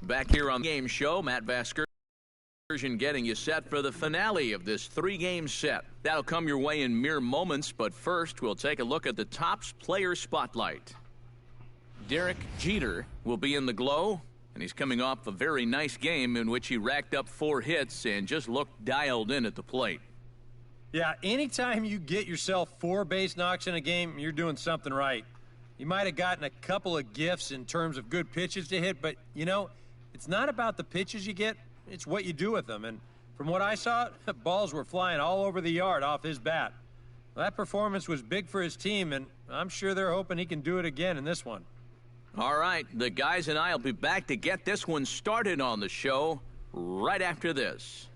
Back here on the game show, Matt Vasgersian getting you set for the finale of this three-game set. That'll come your way in mere moments, but first we'll take a look at the Topps player spotlight. Derek Jeter will be in the glow, and he's coming off a very nice game in which he racked up 4 hits and just looked dialed in at the plate. Yeah, anytime you get yourself 4 base knocks in a game, you're doing something right. You might have gotten a couple of gifts in terms of good pitches to hit, but, you know, it's not about the pitches you get, it's what you do with them. And from what I saw, balls were flying all over the yard off his bat. That performance was big for his team, and I'm sure they're hoping he can do it again in this one. All right, the guys and I will be back to get this one started on the show right after this.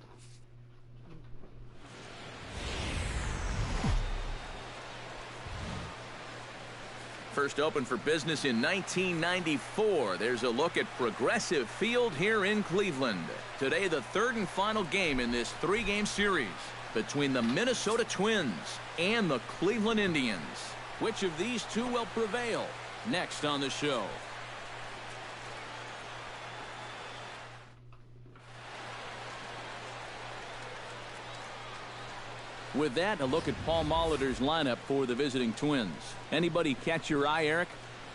First opened for business in 1994. There's a look at Progressive Field here in Cleveland. Today, the third and final game in this 3-game series between the Minnesota Twins and the Cleveland Indians. Which of these two will prevail? Next on the show. With that, a look at Paul Molitor's lineup for the visiting Twins. Anybody catch your eye, Eric?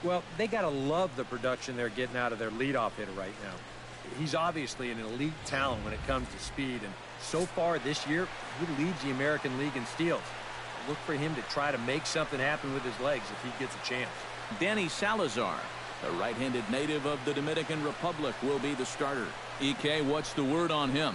Well, they got to love the production they're getting out of their leadoff hitter right now. He's obviously an elite talent when it comes to speed, and so far this year, he leads the American League in steals. Look for him to try to make something happen with his legs if he gets a chance. Danny Salazar, the right-handed native of the Dominican Republic, will be the starter. EK, what's the word on him?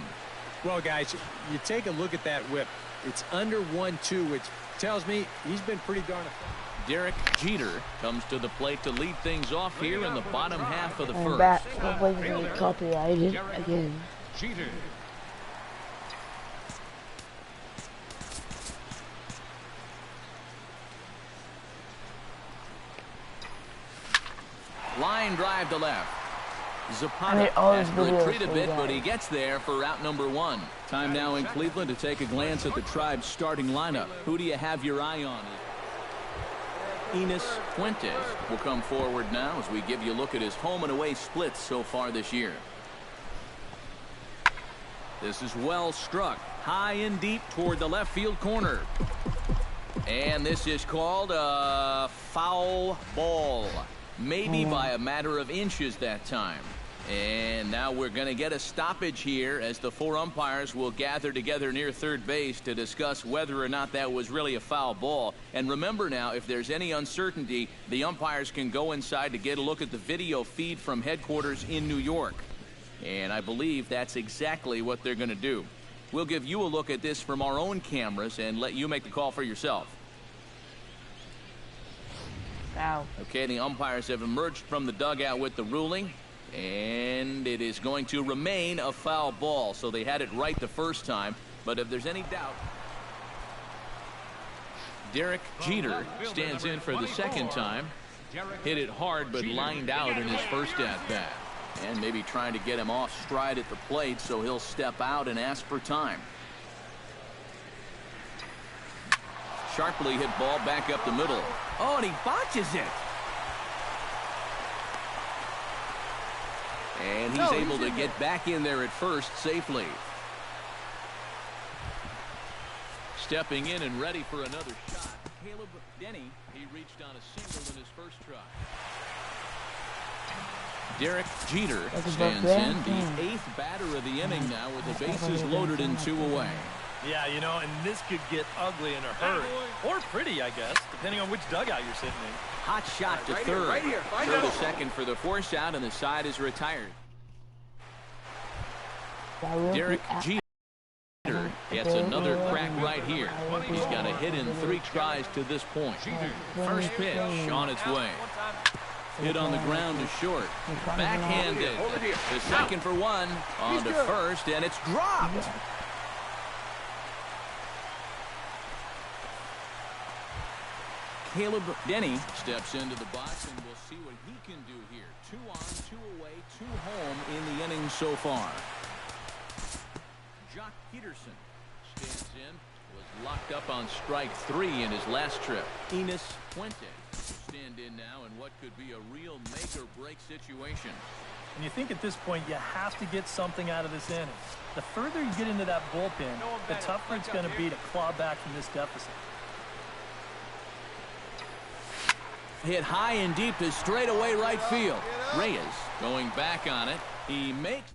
Well, guys, you take a look at that whip. It's under 1-2, which tells me he's been pretty darn effective. Derek Jeter comes to the plate to lead things off here in the bottom half of the first. Back, copyrighted again. Jeter. Line drive to left. Zapata has to retreat a bit, but he gets there for out number 1. Time now in Cleveland to take a glance at the Tribe's starting lineup. Who do you have your eye on? Enos Fuentes will come forward now as we give you a look at his home and away splits so far this year. This is well struck, high and deep toward the left field corner. And this is called a foul ball. Maybe by a matter of inches that time. And now we're going to get a stoppage here as the 4 umpires will gather together near third base to discuss whether or not that was really a foul ball. And remember now, if there's any uncertainty, the umpires can go inside to get a look at the video feed from headquarters in New York. And I believe that's exactly what they're going to do. We'll give you a look at this from our own cameras and let you make the call for yourself. Wow. Okay, the umpires have emerged from the dugout with the ruling, and it is going to remain a foul ball. So they had it right the first time, but if there's any doubt, Derek Jeter stands in for the second time. Hit it hard, but lined out in his first at-bat. And maybe trying to get him off stride at the plate, so he'll step out and ask for time. Sharply hit ball back up the middle. Oh, and he botches it. And he's able to get back in there at first safely. Stepping in and ready for another shot, Caleb Denny. He reached on a single in his first try. Derek Jeter stands in, the 8th batter of the inning now with the bases loaded and 2 away. Yeah, you know, and this could get ugly in a hurry. Or pretty, I guess, depending on which dugout you're sitting in. Hot shot to third. Throw to second for the force out, and the side is retired. Derek Jeter gets another crack right here. He's got a hit in 3 tries to this point. First pitch on its way. Hit on the ground to short. Backhanded. The second for 1. On to first, and it's dropped. Caleb Denny steps into the box, and we'll see what he can do here. 2 on, 2 away, 2 home in the inning so far. Jock Peterson stands in, was locked up on strike 3 in his last trip. Enos Fuentes will stand in now in what could be a real make-or-break situation. And you think at this point you have to get something out of this inning. The further you get into that bullpen, the tougher it's going to be to claw back from this deficit. Hit high and deep to straightaway right field. Reyes going back on it. He makes...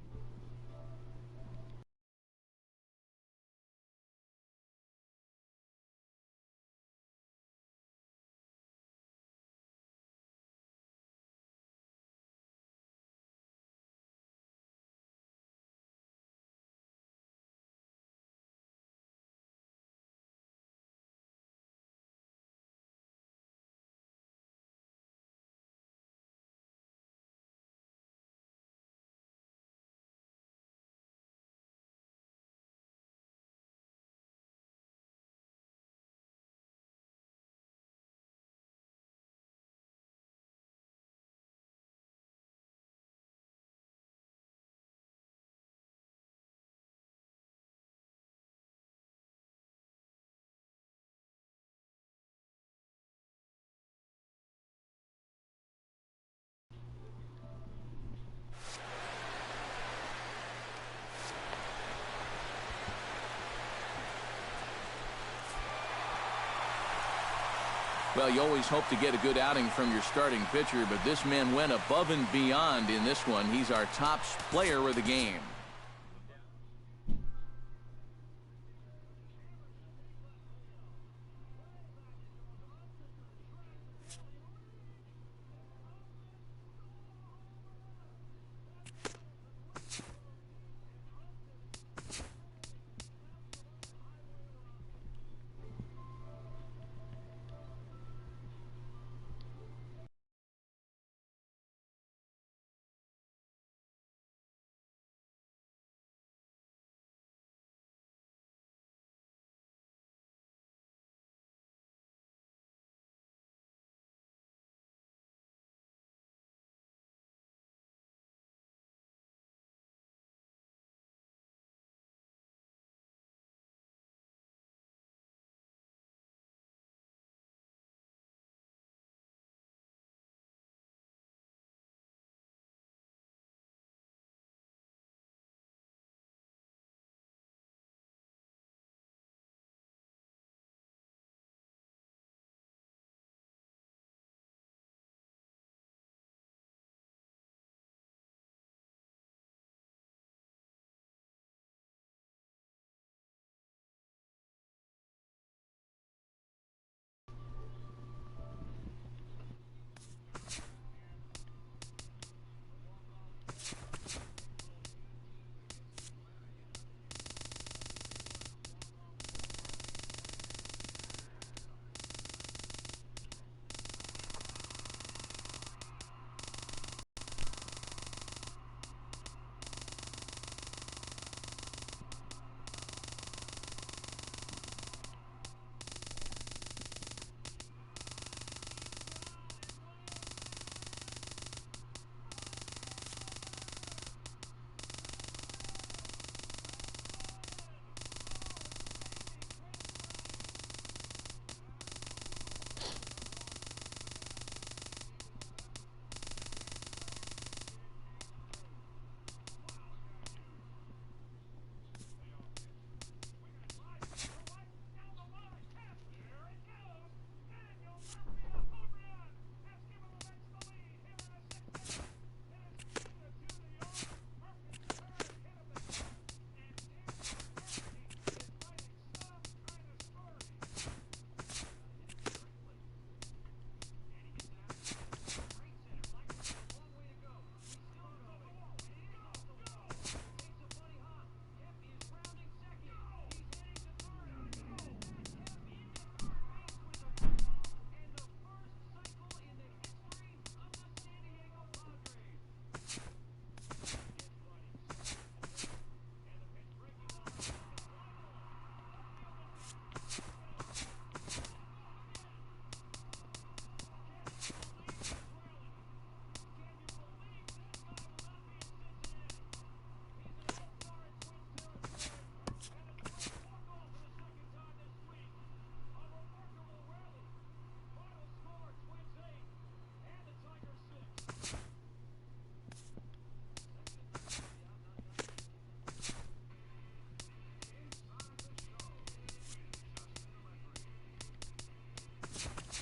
Well, you always hope to get a good outing from your starting pitcher, but this man went above and beyond in this one. He's our top player of the game.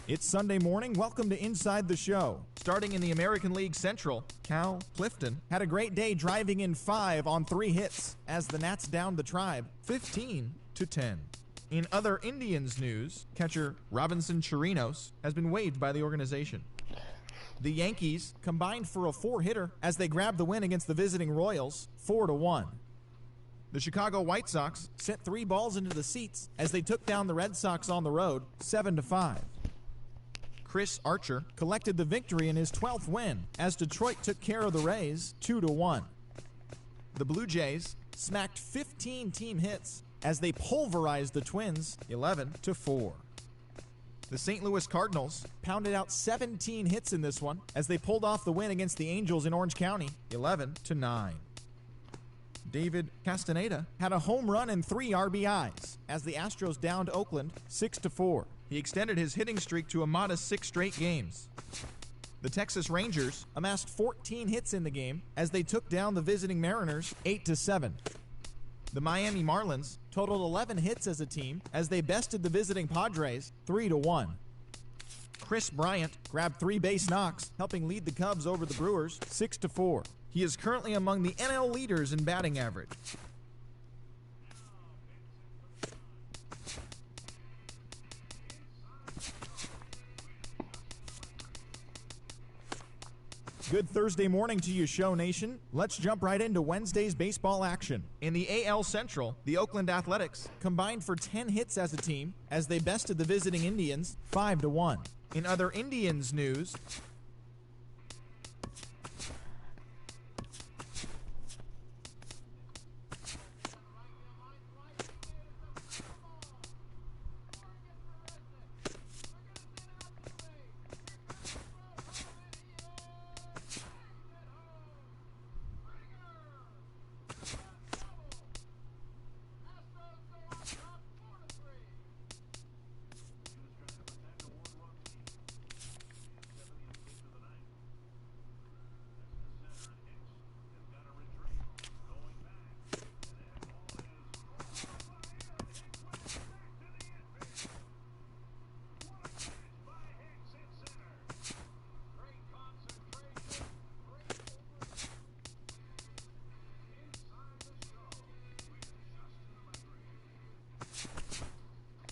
It's Sunday morning. Welcome to Inside the Show. Starting in the American League Central, Cal Clifton had a great day driving in 5 on 3 hits as the Nats downed the Tribe 15-10. In other Indians news, catcher Robinson Chirinos has been waived by the organization. The Yankees combined for a 4-hitter as they grabbed the win against the visiting Royals 4-1. The Chicago White Sox sent 3 balls into the seats as they took down the Red Sox on the road 7-5. Chris Archer collected the victory in his 12th win as Detroit took care of the Rays 2-1. The Blue Jays smacked 15 team hits as they pulverized the Twins 11-4. The St. Louis Cardinals pounded out 17 hits in this one as they pulled off the win against the Angels in Orange County 11-9. David Castaneda had a home run and 3 RBIs as the Astros downed Oakland 6-4. He extended his hitting streak to a modest 6 straight games. The Texas Rangers amassed 14 hits in the game as they took down the visiting Mariners 8-7. The Miami Marlins totaled 11 hits as a team as they bested the visiting Padres 3-1. Chris Bryant grabbed 3 base knocks, helping lead the Cubs over the Brewers 6-4. He is currently among the NL leaders in batting average. Good Thursday morning to you, Show Nation. Let's jump right into Wednesday's baseball action. In the AL Central, the Oakland Athletics combined for 10 hits as a team as they bested the visiting Indians 5-1. In other Indians news,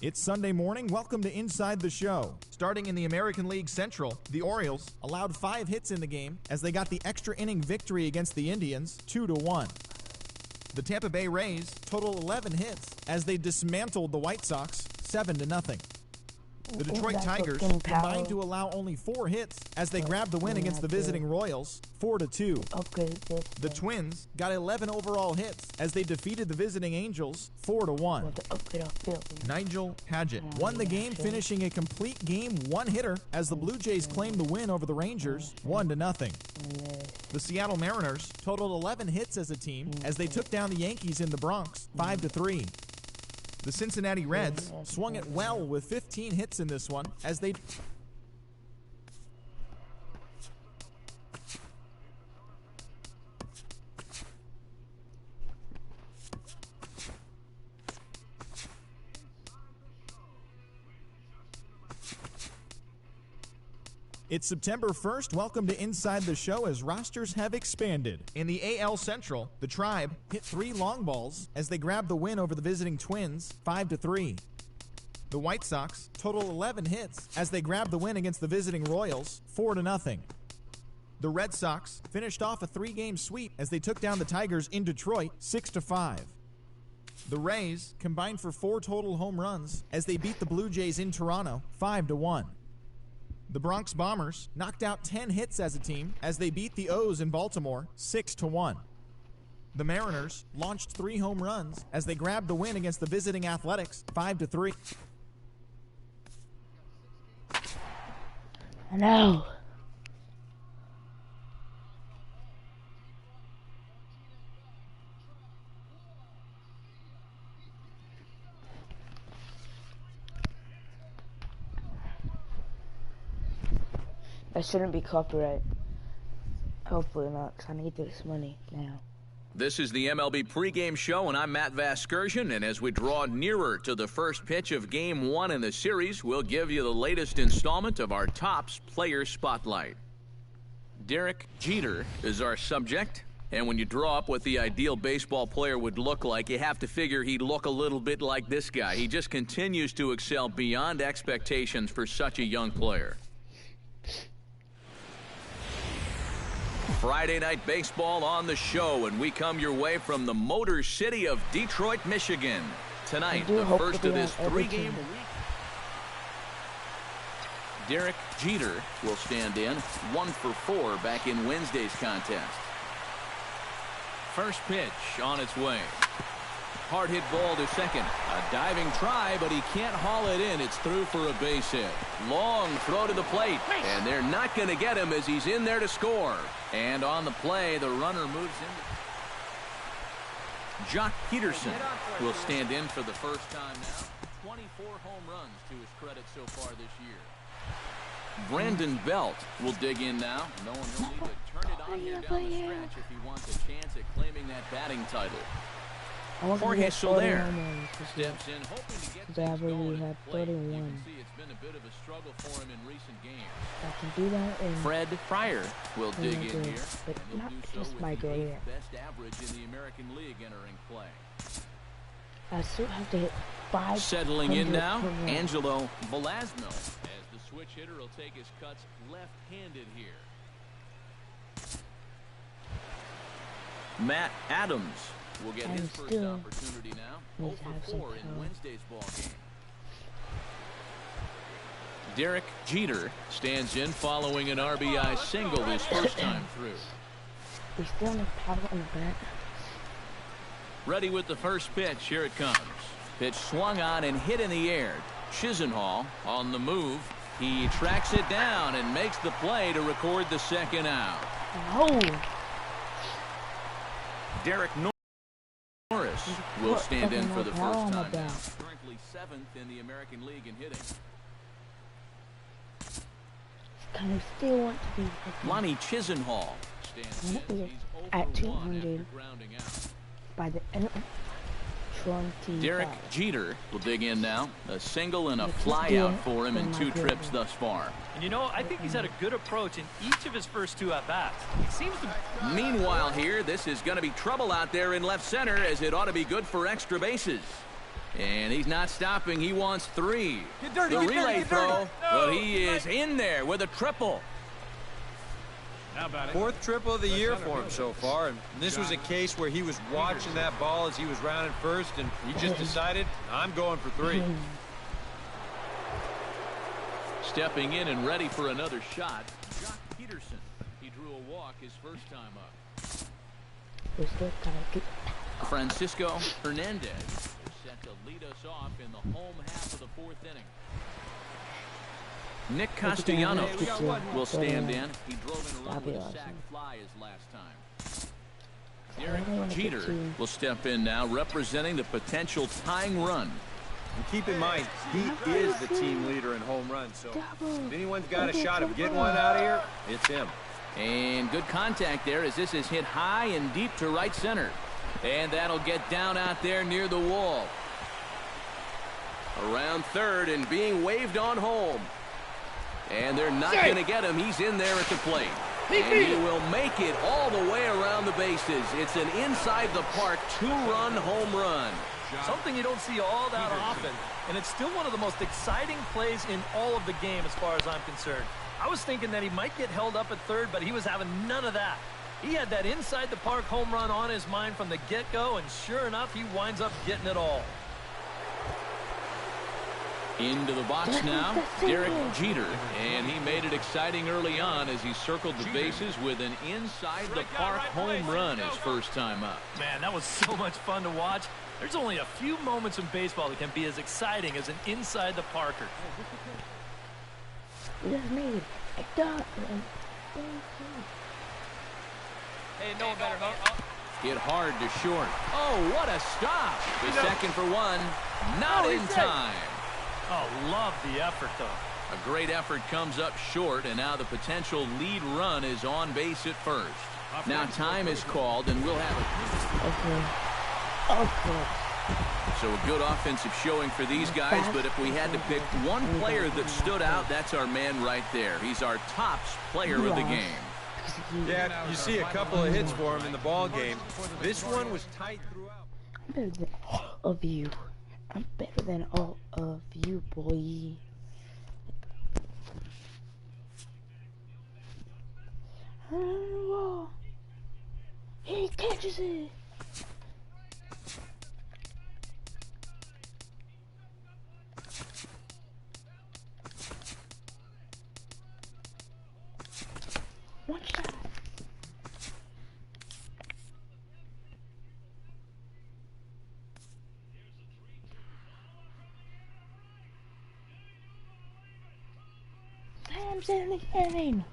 it's Sunday morning. Welcome to Inside the Show. Starting in the American League Central, the Orioles allowed 5 hits in the game as they got the extra inning victory against the Indians 2-1. The Tampa Bay Rays totaled 11 hits as they dismantled the White Sox 7-0. The Detroit Tigers combined to allow only 4 hits as they grabbed the win against the visiting Royals 4-2. The Twins got 11 overall hits as they defeated the visiting Angels 4-1. Nigel Paget won the game, finishing a complete game 1-hitter as the Blue Jays claimed the win over the Rangers 1-0. The Seattle Mariners totaled 11 hits as a team as they took down the Yankees in the Bronx 5-3. The Cincinnati Reds swung it well with 15 hits in this one as they It's September 1st. Welcome to Inside the Show as rosters have expanded. In the AL Central, the Tribe hit 3 long balls as they grabbed the win over the visiting Twins 5-3. The White Sox total 11 hits as they grabbed the win against the visiting Royals 4-0. The Red Sox finished off a 3-game sweep as they took down the Tigers in Detroit 6-5. The Rays combined for 4 total home runs as they beat the Blue Jays in Toronto 5-1. The Bronx Bombers knocked out 10 hits as a team as they beat the O's in Baltimore 6-1. The Mariners launched 3 home runs as they grabbed the win against the visiting Athletics 5-3. No. That shouldn't be copyright. Hopefully not, because I need this money now. This is the MLB pregame show, and I'm Matt Vasgersian. And as we draw nearer to the first pitch of Game 1 in the series, we'll give you the latest installment of our Topps Player Spotlight. Derek Jeter is our subject. And when you draw up what the ideal baseball player would look like, you have to figure he'd look a little bit like this guy. He just continues to excel beyond expectations for such a young player. Friday night baseball on the show, and we come your way from the Motor City of Detroit, Michigan. Tonight, the first of this three-game week. Derek Jeter will stand in, 1 for 4 back in Wednesday's contest. First pitch on its way. Hard hit ball to second. A diving try, but he can't haul it in. It's through for a base hit. Long throw to the plate, and they're not going to get him as he's in there to score. And on the play, the runner moves in. Jock Peterson will stand in for the first time now. 24 home runs to his credit so far this year. Brandon Belt will dig in now, knowing he'll need to turn it on here down the stretch if he wants a chance at claiming that batting title. Jorge Soler steps in, hoping to get things going at the plate. You can see it's been a bit of a struggle for him in recent games. I can do that. Fred Fryer will dig in here, but and he'll not do so just with my the career. best average in the American League entering play. I still have to hit 5. Settling in now, Angelo Velasno, as the switch hitter will take his cuts left-handed here. Matt Adams will get his first opportunity now. 0 for 4 in Wednesday's ball game. Derek Jeter stands in following an RBI single his first time through. We still have power on the bat. Ready with the first pitch. Here it comes. Pitch swung on and hit in the air. Chisenhall on the move. He tracks it down and makes the play to record the second out. No. Derek Norris will stand in for the first time now. Currently 7th in the American League in hitting. Kind of still want to be. Lonnie Chisenhall stands in. He's at 200 by the end of 20. Derek Jeter will dig in now. A single and a fly out for him in 2 trips thus far. And you know, I think he's had a good approach in each of his first 2 at-bats. He seems to... Meanwhile here, this is going to be trouble out there in left center, as it ought to be good for extra bases. And he's not stopping. He wants 3. The relay throw, but he is in there with a triple. How about it? 4th triple of the year for him so far, and this was a case where he was watching that ball as he was rounding first, and he just decided, I'm going for 3. Stepping in and ready for another shot, Jock Peterson. He drew a walk his first time up. We're still kind of good. Francisco Hernandez is set to lead us off in the home half of the 4th inning. Nick Castellanos will stand in. He drove in a run with a sac fly his last time. Derek Jeter will step in now, representing the potential tying run. And keep in mind, he is the team leader in home runs, so if anyone's got a shot of getting one out of here, it's him. And good contact there, as this is hit high and deep to right center. And that'll get down out there near the wall. Around third and being waved on home. And they're not going to get him. He's in there at the plate. And he will make it all the way around the bases. It's an inside-the-park 2-run home run. Something you don't see all that often, and it's still one of the most exciting plays in all of the game as far as I'm concerned. I was thinking that he might get held up at third, but he was having none of that. He had that inside-the-park home run on his mind from the get-go, and sure enough, he winds up getting it all. Into the box now, Derek Jeter, and he made it exciting early on as he circled the bases with an inside-the-park home run his first time up. Man, that was so much fun to watch. There's only a few moments in baseball that can be as exciting as an inside-the-parker. We just made it. Hey, no one better, huh? Hit hard to short. Oh, what a stop. The second for one. Not in time. Oh, love the effort, though. A great effort comes up short, and now the potential lead run is on base at first. Now time is called, and we'll have Okay. Of course. So a good offensive showing for these guys, but if we had to pick one player that stood out, that's our man right there. He's our top player of the game. Yeah, you see a couple of hits for him in the ball game. This one was tight throughout. I'm better than all of you. I'm better than all of you, boy. He catches it. One shot. Sam's in the inning.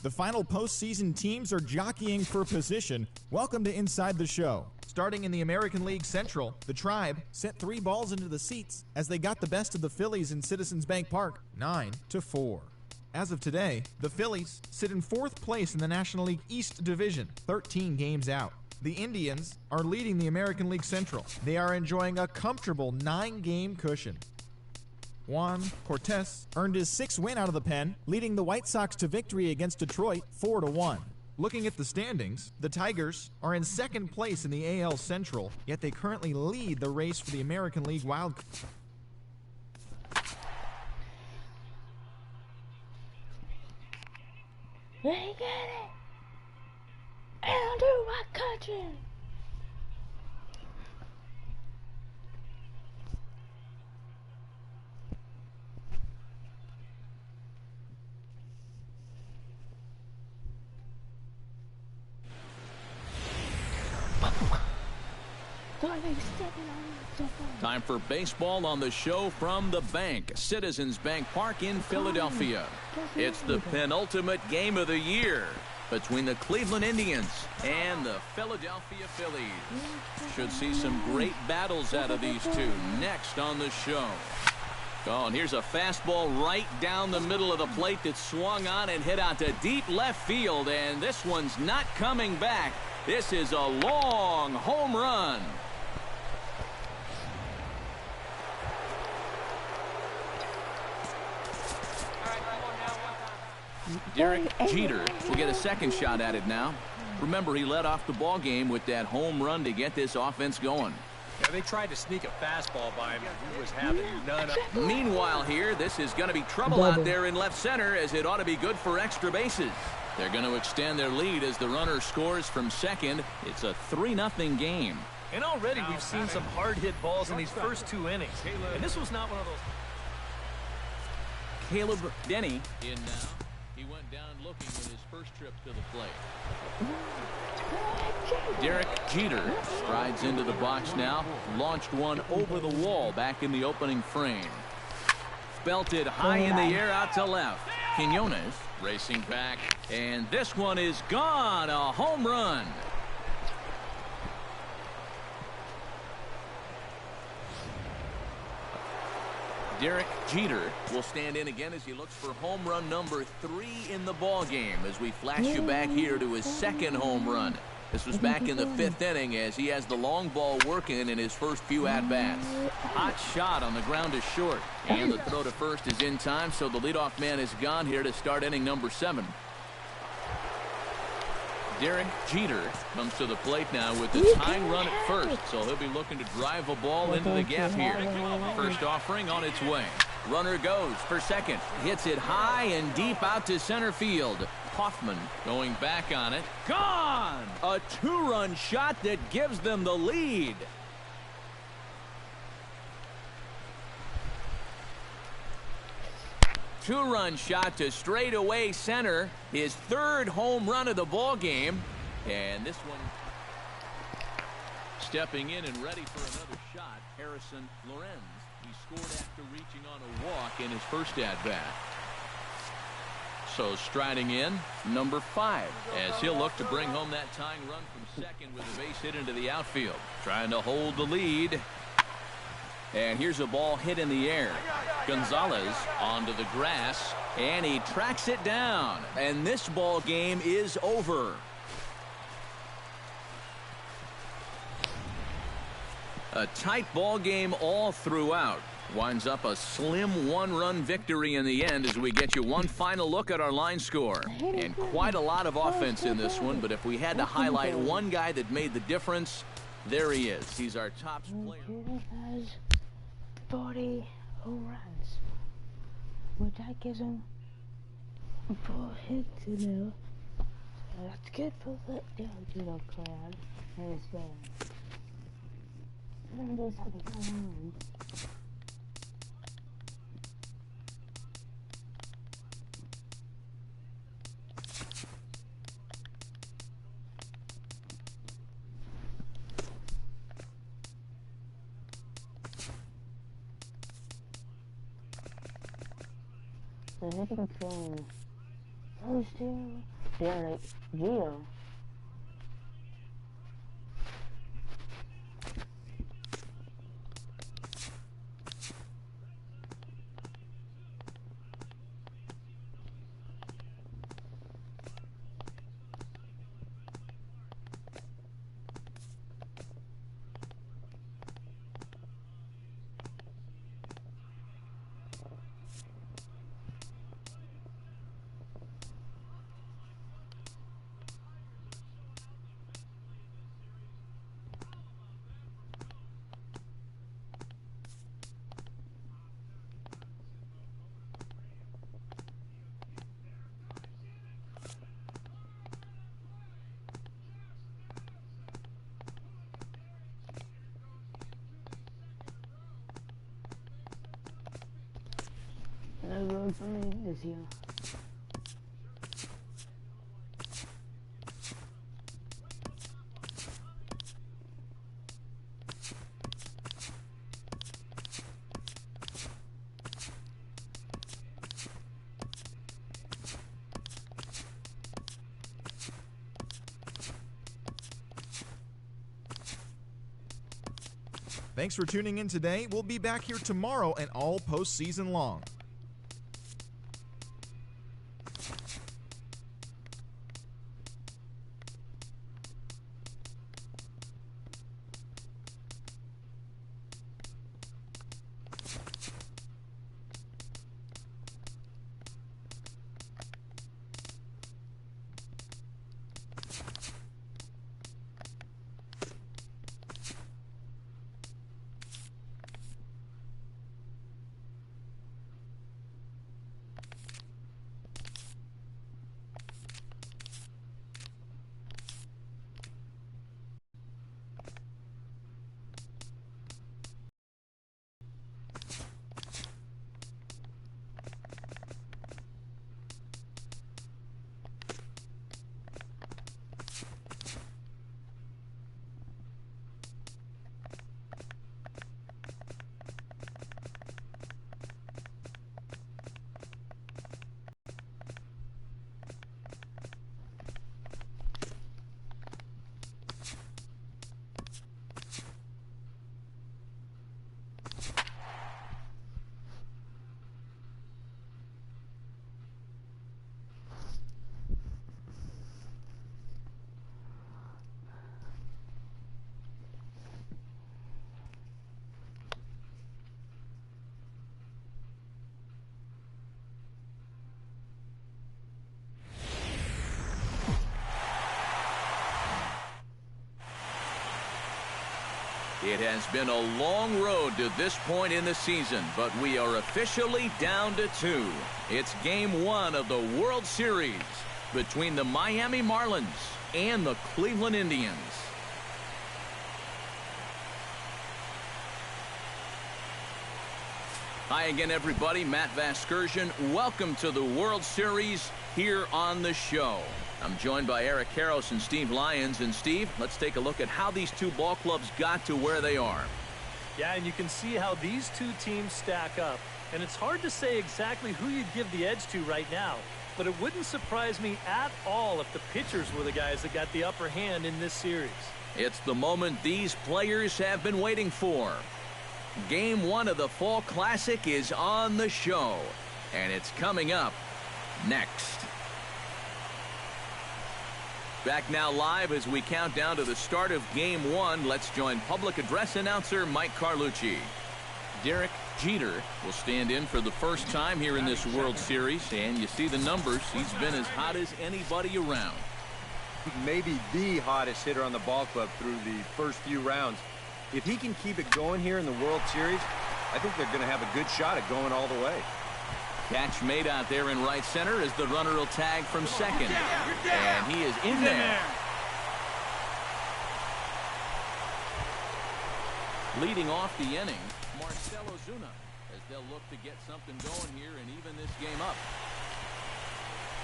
The final postseason teams are jockeying for position. Welcome to Inside the Show. Starting in the American League Central, the Tribe sent 3 balls into the seats as they got the best of the Phillies in Citizens Bank Park, 9-4. As of today, the Phillies sit in 4th place in the National League East Division, 13 games out. The Indians are leading the American League Central. They are enjoying a comfortable 9-game cushion. Juan Cortez earned his 6th win out of the pen, leading the White Sox to victory against Detroit 4-1. Looking at the standings, the Tigers are in 2nd place in the AL Central, yet they currently lead the race for the American League Wild. They get it. And do my country. Time for baseball on the show from the bank, Citizens Bank Park in Philadelphia. It's the penultimate game of the year between the Cleveland Indians and the Philadelphia Phillies. Should see some great battles out of these two next on the show. Oh, and here's a fastball right down the middle of the plate that swung on and hit out to deep left field, and this one's not coming back. This is a long home run. Derek Jeter will get a second shot at it now. Remember, he led off the ball game with that home run to get this offense going. Yeah, they tried to sneak a fastball by him, and he was having none of it. Meanwhile here, this is going to be trouble out there in left center, as it ought to be good for extra bases. They're going to extend their lead as the runner scores from second. It's a 3-0 game. And already we've seen some hard-hit balls in these first 2 innings. And this was not one of those. Caleb Denny in now. He went down looking with his first trip to the plate. Derek Jeter strides into the box now. Launched one over the wall back in the opening frame. Belted high in the air out to left. Quinones racing back. And this one is gone. A home run. Derek Jeter will stand in again as he looks for home run number 3 in the ball game, as we flash you back here to his second home run. This was back in the 5th inning, as he has the long ball working in his first few at-bats. Hot shot on the ground is short, and the throw to first is in time, so the leadoff man is gone here to start inning number 7. Derek Jeter comes to the plate now with the tying run at first, so he'll be looking to drive a ball into the gap here. First offering on its way. Runner goes for second. Hits it high and deep out to center field. Hoffman going back on it. Gone! A 2-run shot that gives them the lead. Two-run shot to straightaway center. His 3rd home run of the ball game. And this one. Stepping in and ready for another shot, Harrison Lorenz. He scored after reaching on a walk in his first at-bat. So striding in, number 5, as he'll look to bring home that tying run from second with a base hit into the outfield. Trying to hold the lead. And here's a ball hit in the air. Gonzalez onto the grass, and he tracks it down. And this ball game is over. A tight ball game all throughout. Winds up a slim 1-run victory in the end as we get you one final look at our line score. And quite a lot of offense in this one, but if we had to highlight one guy that made the difference, there he is. He's our top player. Has 40 home runs, which that gives him 4 hits in there. That's good for the Dino clan and his band. And there's something going on. So if you can train those two, they're like Gio. No good for me this year. Thanks for tuning in today. We'll be back here tomorrow and all postseason long. It has been a long road to this point in the season, but we are officially down to 2. It's Game 1 of the World Series between the Miami Marlins and the Cleveland Indians. Hi again, everybody. Matt Vasgersian. Welcome to the World Series here on the show. I'm joined by Eric Karros and Steve Lyons. And Steve, let's take a look at how these two ball clubs got to where they are. Yeah, and you can see how these two teams stack up. And it's hard to say exactly who you'd give the edge to right now. But it wouldn't surprise me at all if the pitchers were the guys that got the upper hand in this series. It's the moment these players have been waiting for. Game 1 of the Fall Classic is on the show. And it's coming up next. Back now live as we count down to the start of Game 1. Let's join public address announcer Mike Carlucci. Derek Jeter will stand in for the first time here in this World Series. And you see the numbers. He's been as hot as anybody around. Maybe the hottest hitter on the ball club through the first few rounds. If he can keep it going here in the World Series, I think they're going to have a good shot at going all the way. Catch made out there in right center as the runner will tag from second. And he is in there. Leading off the inning, Marcell Ozuna, as they'll look to get something going here and even this game up.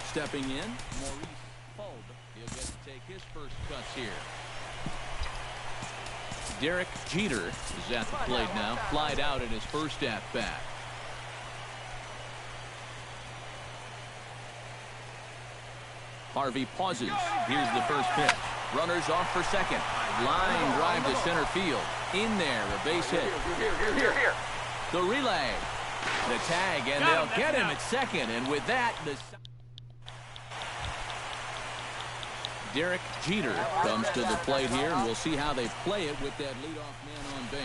Stepping in, Maurice Fulb. He'll get to take his first cuts here. Derek Jeter is at the plate now, flied out in his first at-bat. Harvey pauses. Here's the first pitch. Runners off for second. Line drive to center field. In there, a base hit. Here. The relay. The tag, and they'll get him at second. And with that, Derek Jeter comes to the plate here, and we'll see how they play it with that leadoff man on base.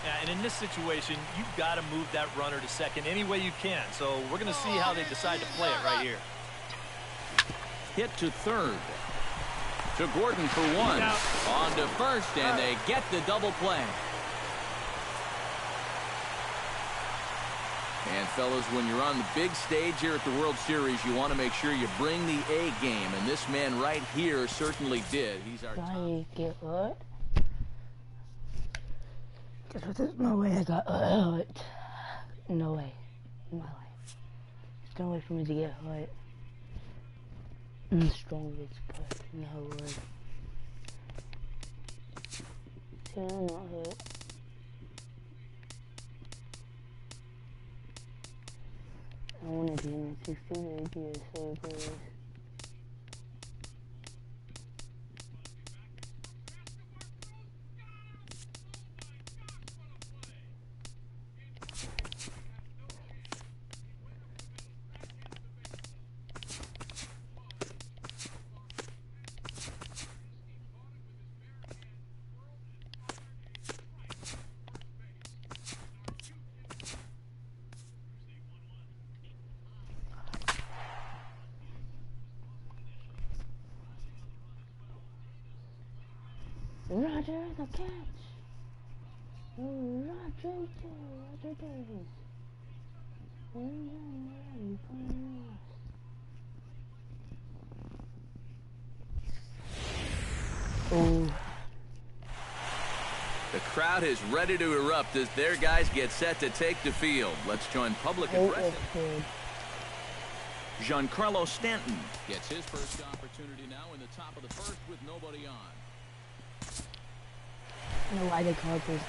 Yeah, and in this situation, you've got to move that runner to second any way you can. So we're going to see how they decide to play it right here. Hit to third. To Gordon for one. On to first, and they get the double play. And, fellas, when you're on the big stage here at the World Series, you want to make sure you bring the A game. And this man right here certainly did. He's our top. I get hurt? Because there's no way I got hurt. No way. In my life. There's no way for me to get hurt. I'm the strongest person in the whole world. See, I'm not hurt. I want to be in the 16 years, so please. Roger the catch. Roger Davis. Oh. The crowd is ready to erupt as their guys get set to take the field. Let's join public address. Giancarlo Stanton gets his first opportunity now in the top of the first with nobody on. No, I did call this.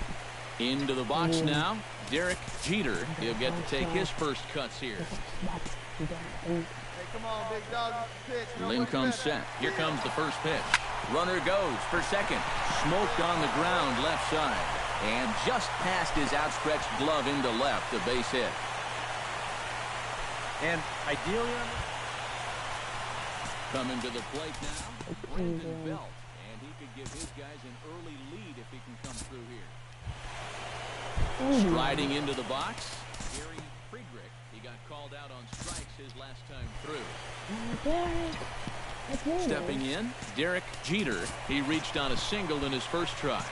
Into the box now, Derek Jeter. He'll get to take his first cuts here. Hey, come on, big dog. Pitch. Lynn comes set. Here comes the first pitch. Runner goes for second. Smoked on the ground left side. And just past his outstretched glove into left, a base hit. And ideally, coming to the plate now, Brandon Belt. And he could give his guys an early lead if he can come through here. Striding into the box, Gary Friedrich. He got called out on strikes his last time through. Stepping in, Derek Jeter. He reached on a single in his first try.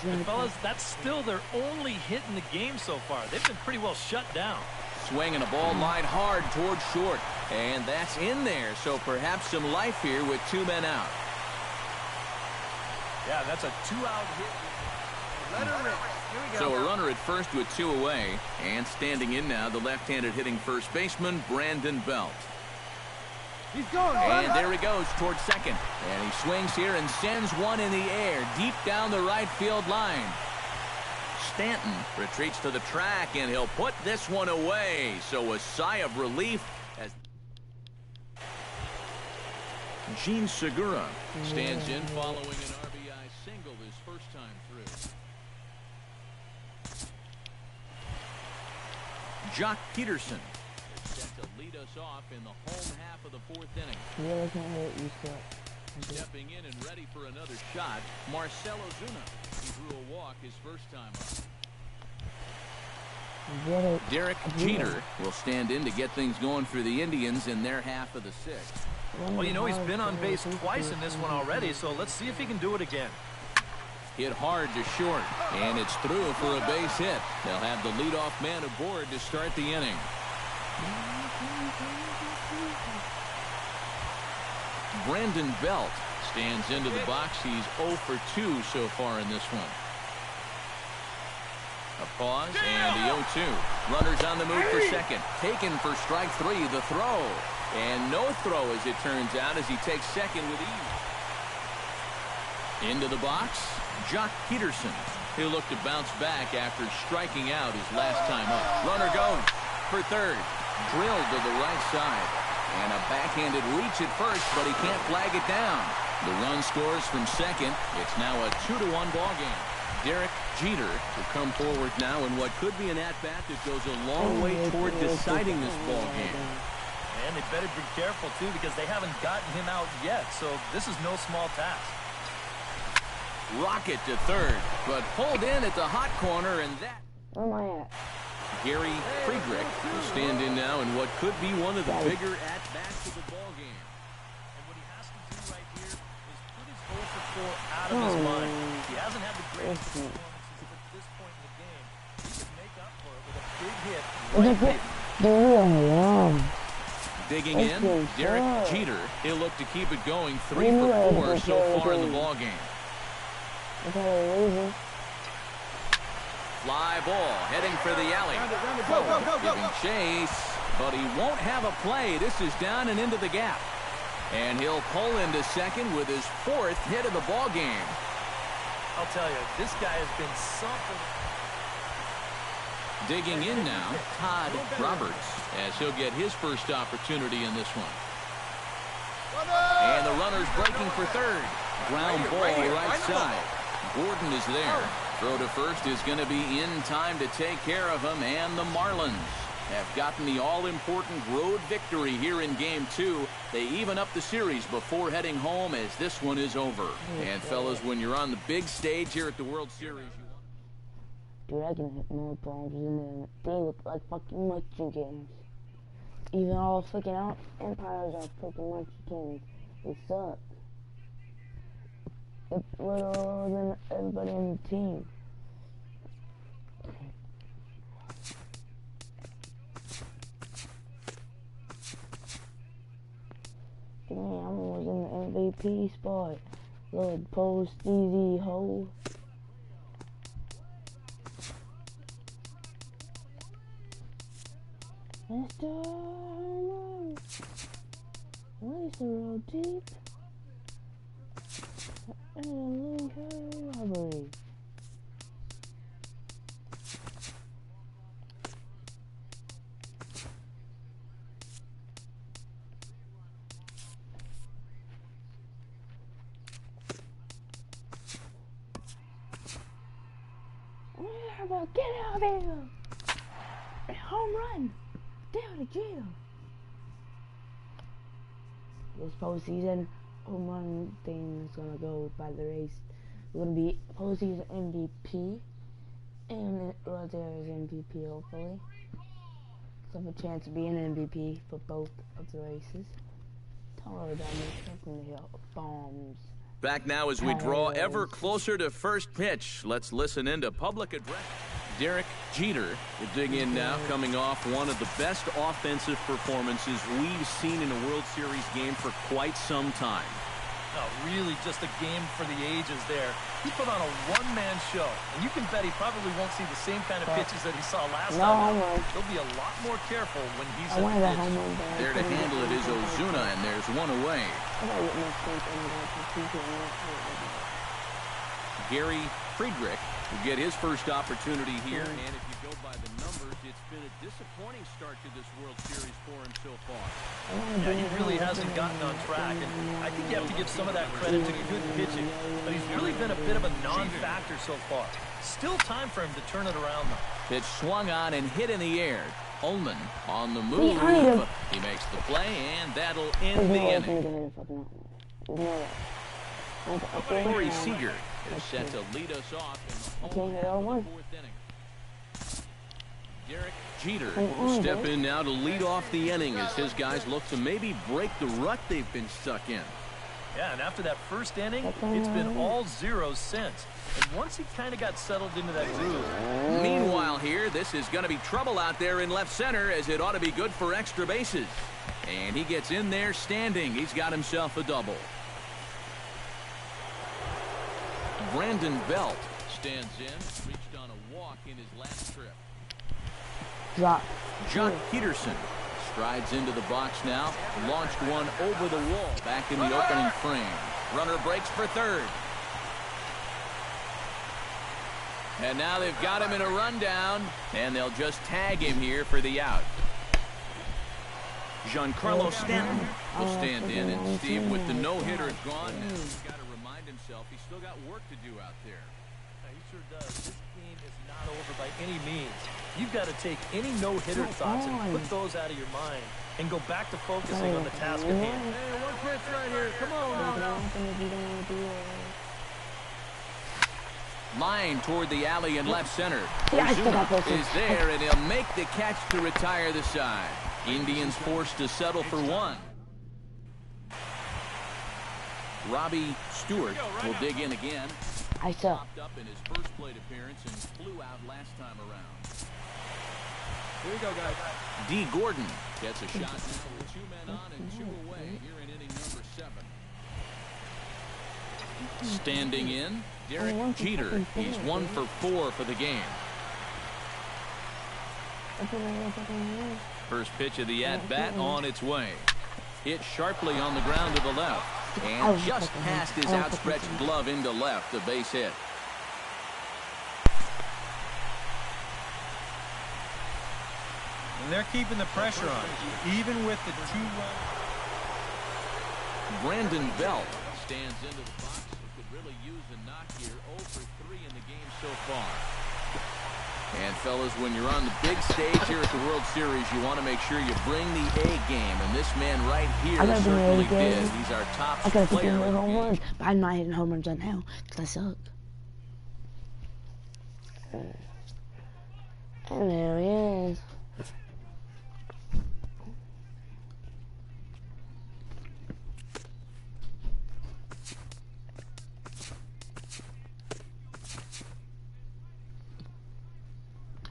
And fellas, that's still their only hit in the game so far. They've been pretty well shut down. Swinging a ball line hard towards short. And that's in there, so perhaps some life here with two men out. Yeah, that's a two-out hit. Let her rip. Here we go. So a runner at first with two away. And standing in now, the left-handed hitting first baseman, Brandon Belt. He's going. And there he goes towards second. And he swings here and sends one in the air deep down the right field line. Stanton retreats to the track, and he'll put this one away. So a sigh of relief as Gene Segura stands in following an RBI single his first time through. Jock Peterson is set to lead us off in the home half of the fourth inning. Stepping in and ready for another shot, Marcell Ozuna. He drew a walk his first time up. Derek Jeter will stand in to get things going for the Indians in their half of the sixth. Well, you know, he's been on base twice in this one already, so let's see if he can do it again. Hit hard to short, and it's through for a base hit. They'll have the leadoff man aboard to start the inning. Brandon Belt stands into the box. He's 0 for 2 so far in this one. A pause and the 0-2. Runners on the move for second. Taken for strike 3. The throw. And no throw, as it turns out, as he takes second with ease. Into the box, Jock Peterson. He'll look to bounce back after striking out his last time up. Runner goes for third. Drilled to the right side. And a backhanded reach at first, but he can't flag it down. The run scores from second. It's now a 2-1 ball game. Derek Jeter will come forward now in what could be an at-bat that goes a long way toward deciding this ball game. And they better be careful, too, because they haven't gotten him out yet, so this is no small task. Rocket to third, but pulled in at the hot corner, and that... Where am I at? Gary Friedrich will stand in now in what could be one of the bigger at-bats of the ball game. And what he has to do right here is put his 0 for 4 out of his mind. He hasn't had the greatest performances at this point in the game. He can make up for it with a big hit right here. Digging in, Derek Jeter. He'll look to keep it going. 3 for 4 so far in the ball game. Fly ball heading for the alley. Giving chase, but he won't have a play. This is down and into the gap. And he'll pull into second with his 4th hit of the ball game. I'll tell you, this guy has been something. Digging in now, Todd Roberts, as he'll get his first opportunity in this one. And the runner's breaking for third. Ground ball right side. Gordon is there. Throw to first is going to be in time to take care of him, and the Marlins have gotten the all-important road victory here in Game 2. They even up the series before heading home as this one is over. And, fellas, when you're on the big stage here at the World Series... Dude, I can hit more bombs than them. They look like fucking Mexicans. Even all freaking out Empires are freaking Mexicans. They suck. It's littler than everybody on the team. Damn, I was in the MVP spot. Lord, post easy hole. Mr. Home Run. Race the road deep. And a legal robbery. Get out of here! Home run! Down to jail! This postseason home run thing is gonna go by the race. We're gonna be postseason MVP and World Series MVP hopefully. So have a chance to be an MVP for both of the races. Taller than me from the hill bombs. Back now as we draw ever closer to first pitch. Let's listen into public address. Derek Jeter will dig in now, coming off one of the best offensive performances we've seen in a World Series game for quite some time. Oh, really just a game for the ages there. He put on a one-man show, and you can bet he probably won't see the same kind of pitches that he saw last time. He'll be a lot more careful when he's in the pitch. There to handle it is Ozuna, and there's one away. Gary Friedrich will get his first opportunity here, and if you go by the numbers, it's been a disappointing start to this World Series for him so far. Yeah, he really hasn't gotten on track, and I think you have to give some of that credit to good pitching, but he's really been a bit of a non-factor so far. Still time for him to turn it around, though. Pitch swung on and hit in the air. Ullman on the move. He makes the play, and that'll end the inning. Corey Seager is set to lead us off in the fourth inning. Derek Jeter will step in now to lead off the inning as his guys look to maybe break the rut they've been stuck in. Yeah, and after that first inning, it's been all zeros since. And once he kind of got settled into that groove. Meanwhile here, this is going to be trouble out there in left center, as it ought to be good for extra bases. And he gets in there standing. He's got himself a double. Brandon Belt stands in, reached on a walk in his last trip. Drop. Jock Peterson strides into the box now, launched one over the wall back in the opening frame. Runner breaks for third. And now they've got him in a rundown, and they'll just tag him here for the out. Giancarlo Stanton will stand in, and Steve, with the no-hitter gone now, he's got to remind himself he's still got work to do out there. Yeah, he sure does. This game is not over by any means. You've got to take any no-hitter thoughts and put those out of your mind and go back to focusing on the task at hand. Hey, one pitch right here. Come on now. Line toward the alley in left center. Ozuna is there, and he'll make the catch to retire the side. Indians forced to settle for one. Robbie Stewart will dig in again. Popped up in his first plate appearance and flew out last time around. Here we go, guys. D. Gordon gets a shot now with 2 men on and 2 away here in inning number 7. Standing in, Derek Jeter. He's 1 for 4 for the game. First pitch of the at-bat on its way. Hit sharply on the ground to the left. And just past his outstretched glove into left, a base hit. And they're keeping the pressure on, even with the 2-run. Brandon Belt stands into the box. He could really use a knock here. 0 for 3 in the game so far. And fellas, when you're on the big stage here at the World Series, you want to make sure you bring the A game. And this man right here certainly did. He's our top player. Home runs, but I'm not hitting home runs right now because I suck. And there he is.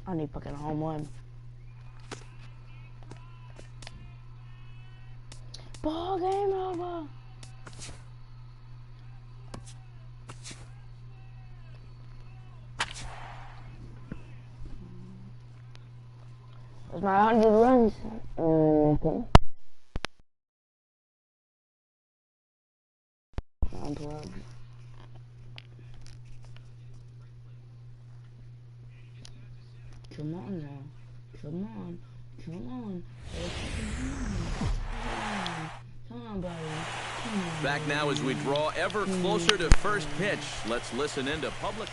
I need fucking home run. Ball game over. That's my 100 runs. Come on now. Come on. Come on. Come on, buddy. Come on. Back now as we draw ever closer to first pitch. Let's listen into public.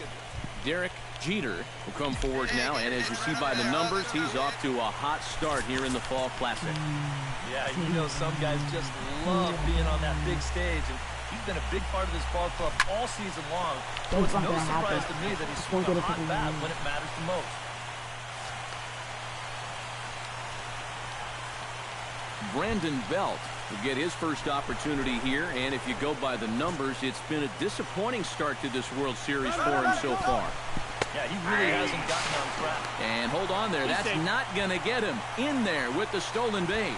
Derek Jeter will come forward now, and as you see by the numbers, he's off to a hot start here in the Fall Classic. Yeah, you know some guys just love being on that big stage, and he's been a big part of this ball club all season long, so it's no surprise to me that he's swung a hot bat when it matters the most. Brandon Belt will get his first opportunity here, and if you go by the numbers, it's been a disappointing start to this World Series for him so far. Yeah, he really hasn't gotten on track. And hold on there, that's not going to get him in there with the stolen base.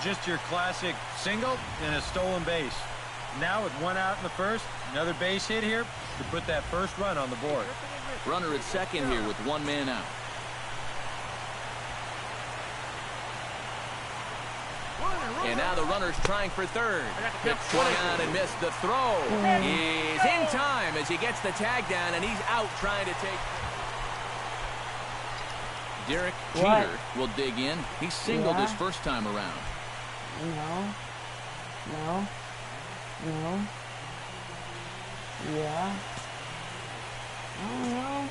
Just your classic single and a stolen base. Now with one out in the first, another base hit here to put that first run on the board. Runner at second here with one man out. And now the runner's trying for third. Hit swung on and missed the throw. He's in time as he gets the tag down, and he's out trying to take. Derek Jeter will dig in. He singled his first time around. No. No. No. Yeah. I don't know.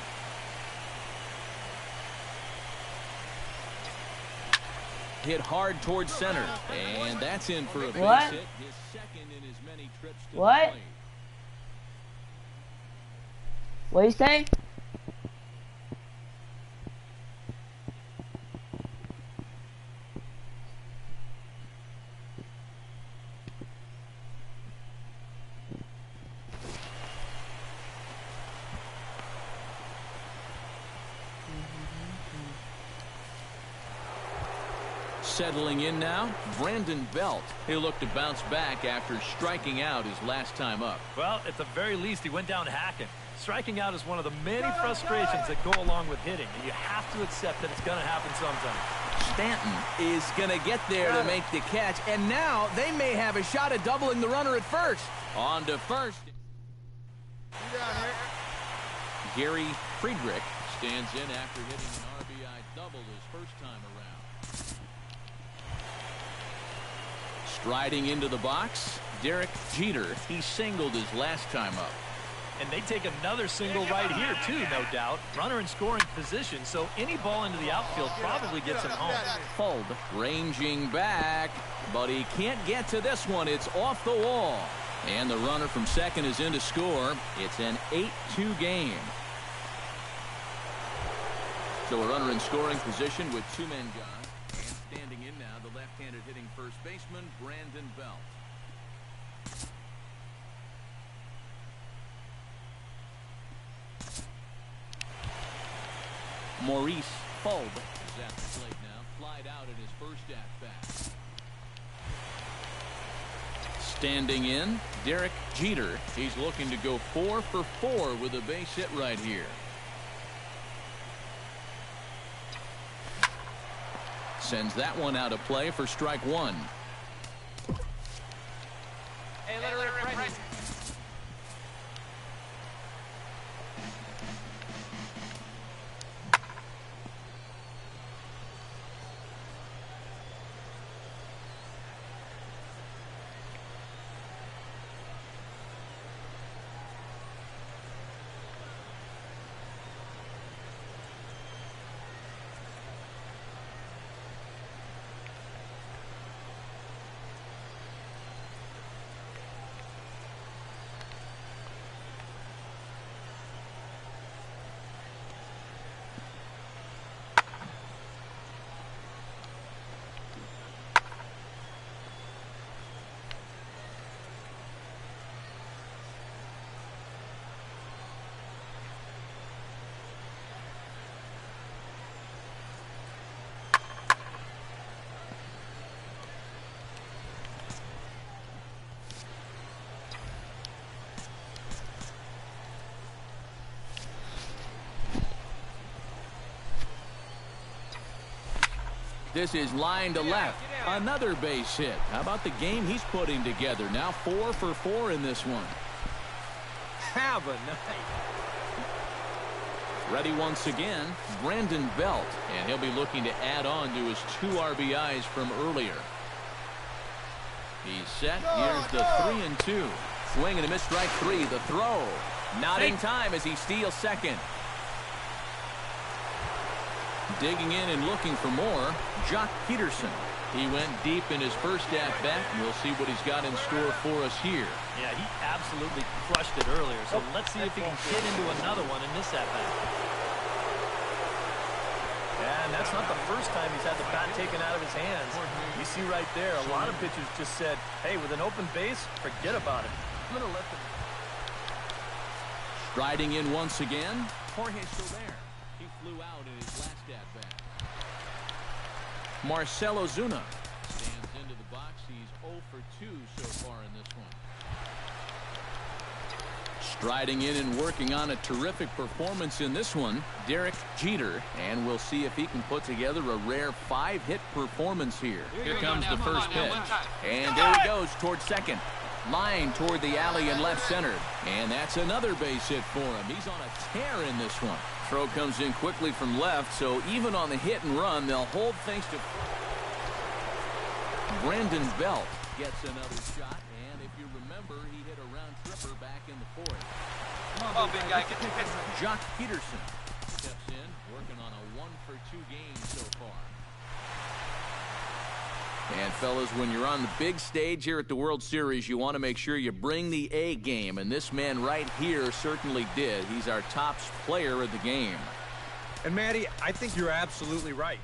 Hit hard towards center, and that's in for a base What? hit. His second in as many trips to What? the plate. What you say? Settling in now, Brandon Belt. He'll look to bounce back after striking out his last time up. Well, at the very least, he went down hacking. Striking out is one of the many frustrations that go along with hitting, and you have to accept that it's going to happen sometimes. Stanton is going to get there to make the catch, and now they may have a shot at doubling the runner at first. On to first. Gary Friedrich stands in after hitting an RBI double his first time around. Striding into the box, Derek Jeter. He singled his last time up. And they take another single right here, too, no doubt. Runner in scoring position, so any ball into the outfield probably gets him home. Fold ranging back, but he can't get to this one. It's off the wall. And the runner from second is in to score. It's an 8-2 game. So a runner in scoring position with two men gone. And standing in now, the left-handed hitting first baseman, Brandon Belt. Maurice Fulb is at the plate now. Flied out in his first at-bat. Standing in, Derek Jeter. He's looking to go 4 for 4 with a base hit right here. Sends that one out of play for strike one. Hey, let her rip right. This is line to left. Another base hit. How about the game he's putting together? Now 4 for 4 in this one. Have a night. Ready once again, Brandon Belt. And he'll be looking to add on to his 2 RBIs from earlier. He's set. Here's the 3-2. Swing and a miss, strike 3. The throw. Not in time as he steals second. Digging in and looking for more, Jock Peterson. He went deep in his first at-bat, and we'll see what he's got in store for us here. Yeah, he absolutely crushed it earlier, so let's see if he can get into another one in this at-bat. And that's not the first time he's had the bat taken out of his hands. You see right there, a lot of pitchers just said, hey, with an open base, forget about it. I'm going to let them. Striding in once again, Jorge Soler. He flew out in his last at-bat. Marcell Ozuna stands into the box. He's 0 for 2 so far in this one. Striding in and working on a terrific performance in this one, Derek Jeter, and we'll see if he can put together a rare 5-hit performance here. Here comes the first pitch, and there he goes towards second. Line toward the alley and left center, and that's another base hit for him. He's on a tear in this one. Throw comes in quickly from left, so even on the hit and run, they'll hold things to. Brandon Belt gets another shot, and if you remember, he hit a round tripper back in the fourth. Come on, big guy, get your pitch. Jock Peterson steps in, working on a 1-for-2 game so far. And fellas, when you're on the big stage here at the World Series, you want to make sure you bring the A game, and this man right here certainly did. He's our top player of the game. And Matty, I think you're absolutely right.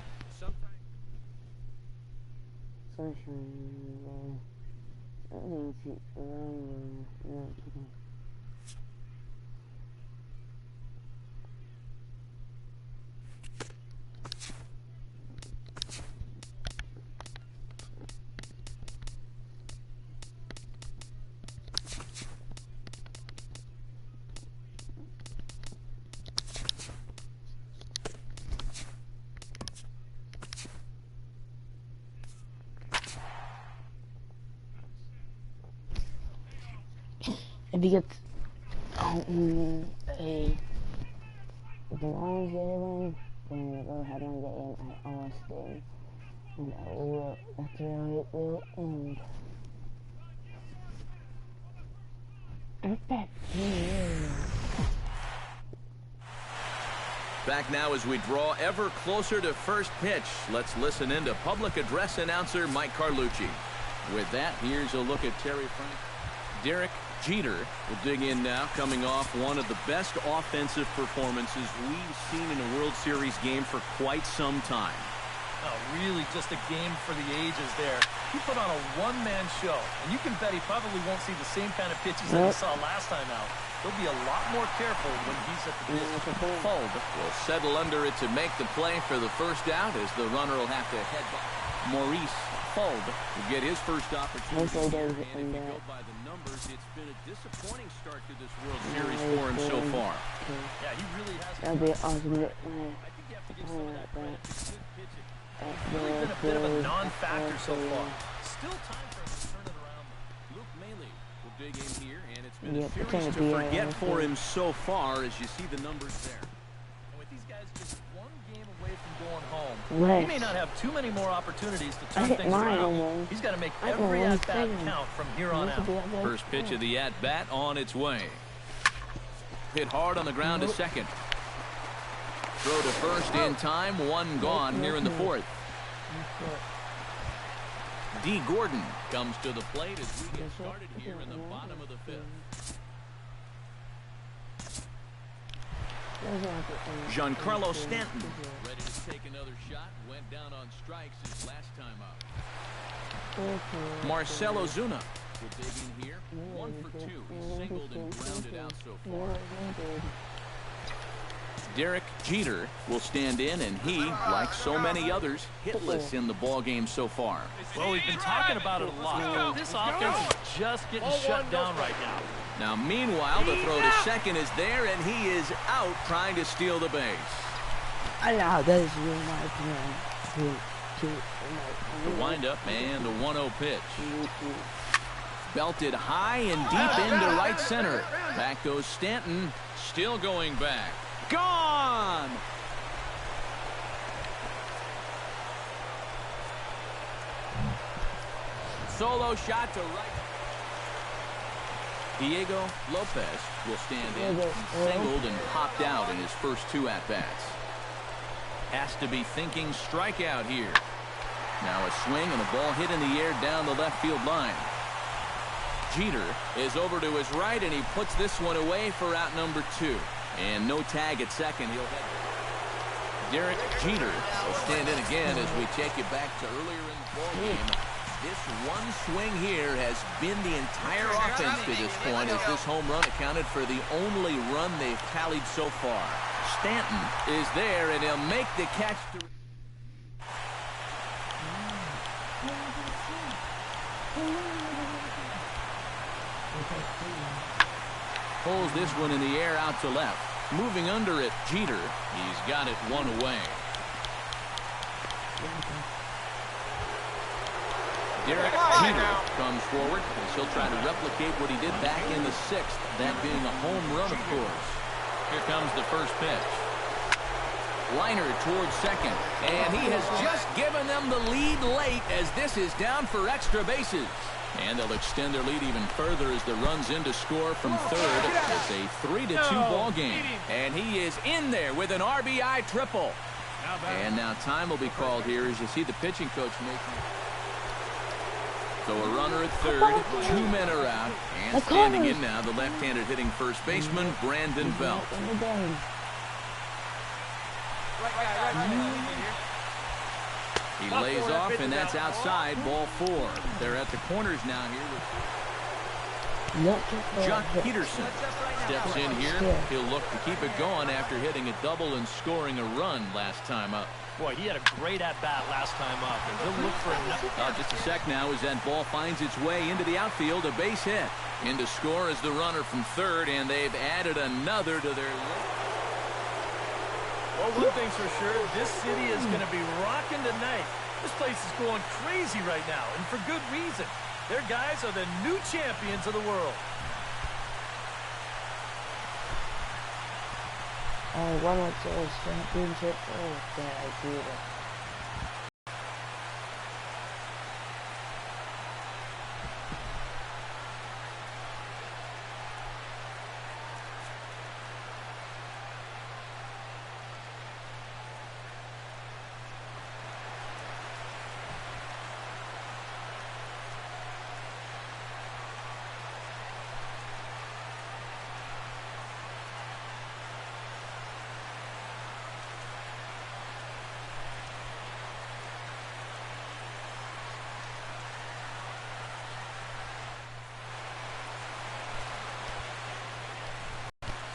If he gets if the Lions get a win, then we'll go ahead and get in at Austin. And that's where it will end. Back now as we draw ever closer to first pitch. Let's listen in to public address announcer Mike Carlucci. With that, here's a look at Terry Frank. Derek Jeter will dig in now, coming off one of the best offensive performances we've seen in a World Series game for quite some time. Oh, really just a game for the ages there. He put on a one-man show, and you can bet he probably won't see the same kind of pitches that he saw last time out. He'll be a lot more careful when he's at the plate. Fold will settle under it to make the play for the first out, as the runner will have to head back. Maurice Fold will get his first opportunity here, and if you go by the numbers, it's been a disappointing start to this World Series for him so far. Yeah, he really has. That'll be awesome. I think you have to give some of that credit to good pitching. It's really been a bit of a non-factor so far. Still time for him to turn it around. Luke Maile will dig in here, and it's been a series to forget for him so far, as you see the numbers there. And with these guys just one game away from going home, he may not have too many more opportunities to turn things around. He's got to make every at-bat count from here on out. First pitch of the at-bat on its way. Hit hard on the ground to second. Throw to first in time, one gone here in the fourth. D. Gordon comes to the plate as we get started here in the bottom of the fifth. Giancarlo Stanton ready to take another shot. Went down on strikes his last time out. Marcell Ozuna will dig in here. 1 for 2. He's singled and grounded out so far. Derek Jeter will stand in, and he, like so many others, hitless in the ballgame so far. Well, we've been talking about it a lot. This offense is just getting shut down right now. Now, meanwhile, the throw to second is there, and he is out trying to steal the base. That is really my plan. The windup and the 1-0 pitch. Belted high and deep into right center. Back goes Stanton, still going back. Gone! Solo shot to right. Diego Lopez will stand in. He singled and popped out in his first 2 at-bats. Has to be thinking strikeout here. Now a swing and a ball hit in the air down the left field line. Jeter is over to his right, and he puts this one away for out number 2. And no tag at second. He'll head. Derek Jeter will stand in again as we take you back to earlier in the ballgame. This one swing here has been the entire offense to this point, as this home run accounted for the only run they've tallied so far. Stanton is there, and he'll make the catch to. pulls this one in the air out to left. Moving under it, Jeter. He's got it one away. Derek Jeter comes forward as he'll try to replicate what he did back in the 6th, that being a home run, of course. Here comes the first pitch. Liner towards second, and he has just given them the lead late as this is down for extra bases. And they'll extend their lead even further as the runs in to score from third. It's a 3-2 ball game, and he is in there with an RBI triple. And now time will be called here as you see the pitching coach making. So a runner at third, 2 men are out, and standing in now the left-handed hitting first baseman Brandon Belt. He lays off, and that's outside, ball 4. They're at the corners now here with Jock Peterson steps in here. He'll look to keep it going after hitting a double and scoring a run last time up. Boy, he had a great at-bat last time up, and he'll look for another. Just a sec now as that ball finds its way into the outfield, a base hit. In to score is the runner from third, and they've added another to their list. Well, one thing's for sure, this city is going to be rocking tonight. This place is going crazy right now, and for good reason. Their guys are the new champions of the world. I won a championship. Oh, yeah, I did it.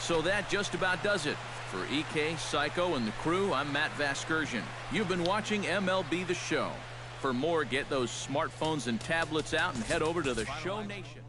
So that just about does it. For EK, Psycho, and the crew, I'm Matt Vasgersian. You've been watching MLB The Show. For more, get those smartphones and tablets out and head over to the Show Nation.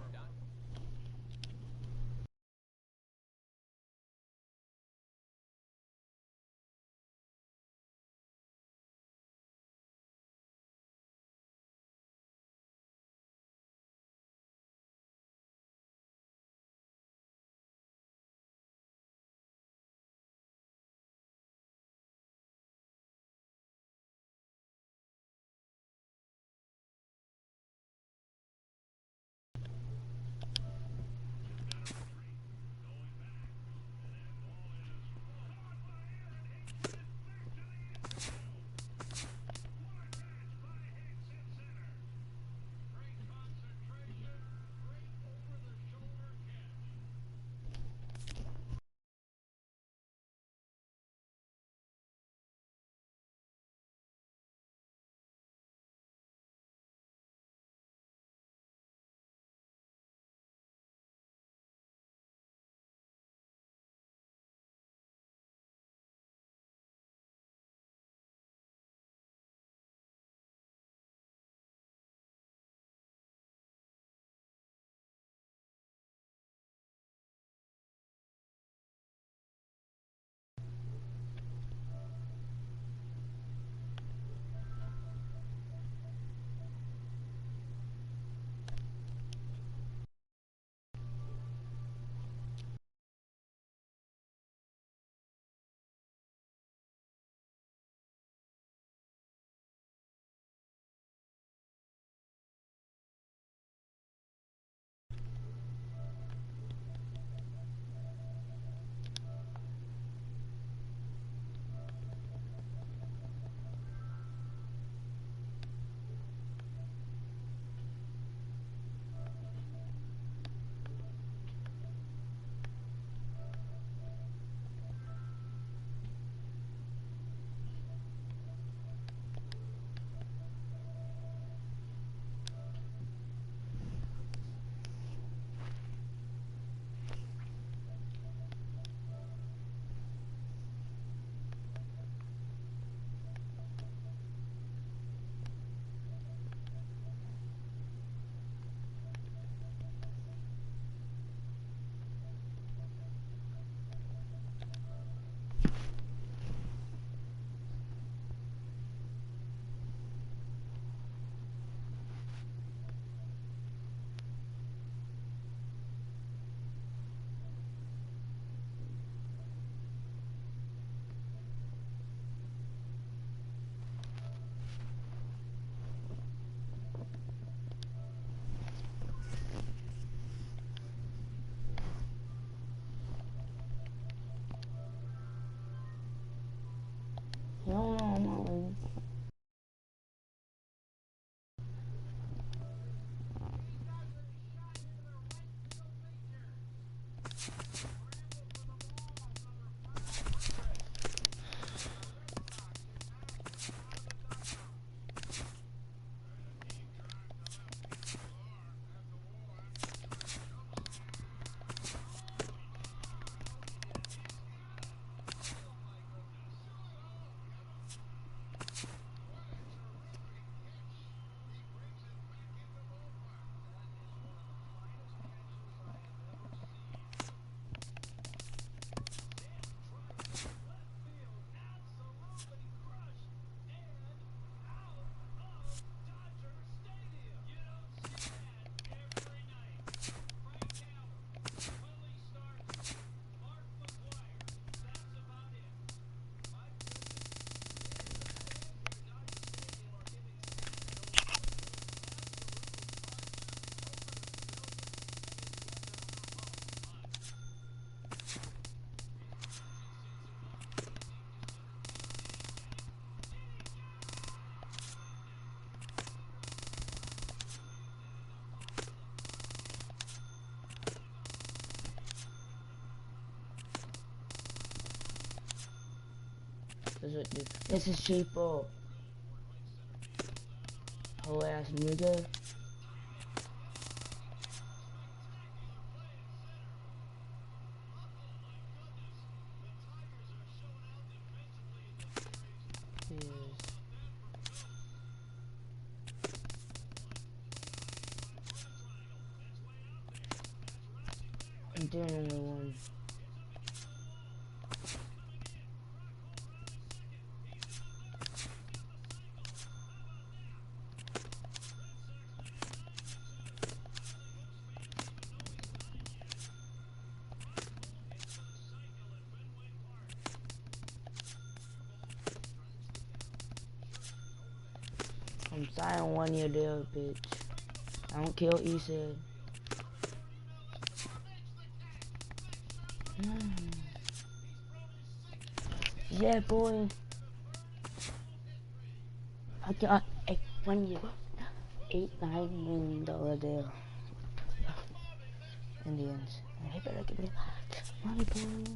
This is cheapo. Whole ass nigga. I'm doing only one. I'm signing 1 year deal, bitch. I don't kill E-Said. Yeah, boy. I got a 1 year, $8-9 million deal. Indians. I better give me money, boy.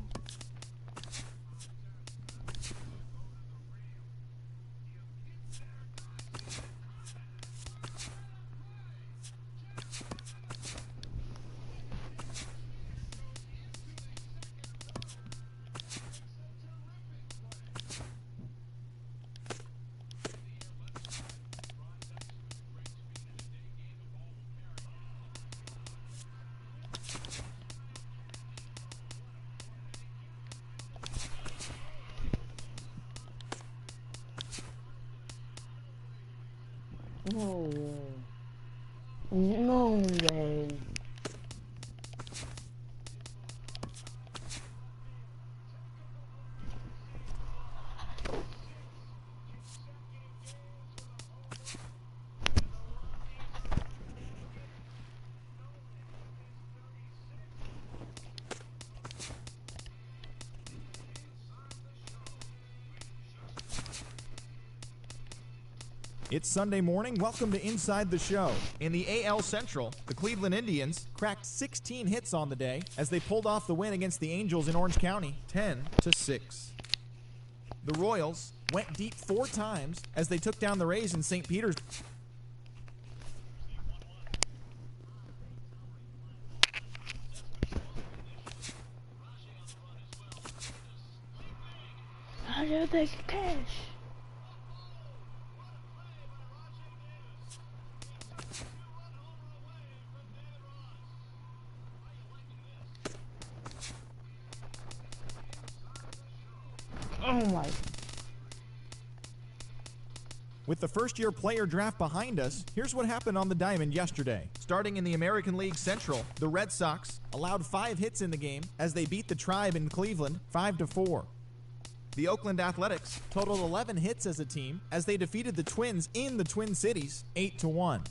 No way. No way. It's Sunday morning. Welcome to Inside the Show. In the AL Central, the Cleveland Indians cracked 16 hits on the day as they pulled off the win against the Angels in Orange County, 10-6. The Royals went deep 4 times as they took down the Rays in St. Petersburg. How do they cash? Oh my. With the first-year player draft behind us, here's what happened on the diamond yesterday. Starting in the American League Central, the Red Sox allowed 5 hits in the game as they beat the Tribe in Cleveland 5-4. The Oakland Athletics totaled 11 hits as a team as they defeated the Twins in the Twin Cities 8-1.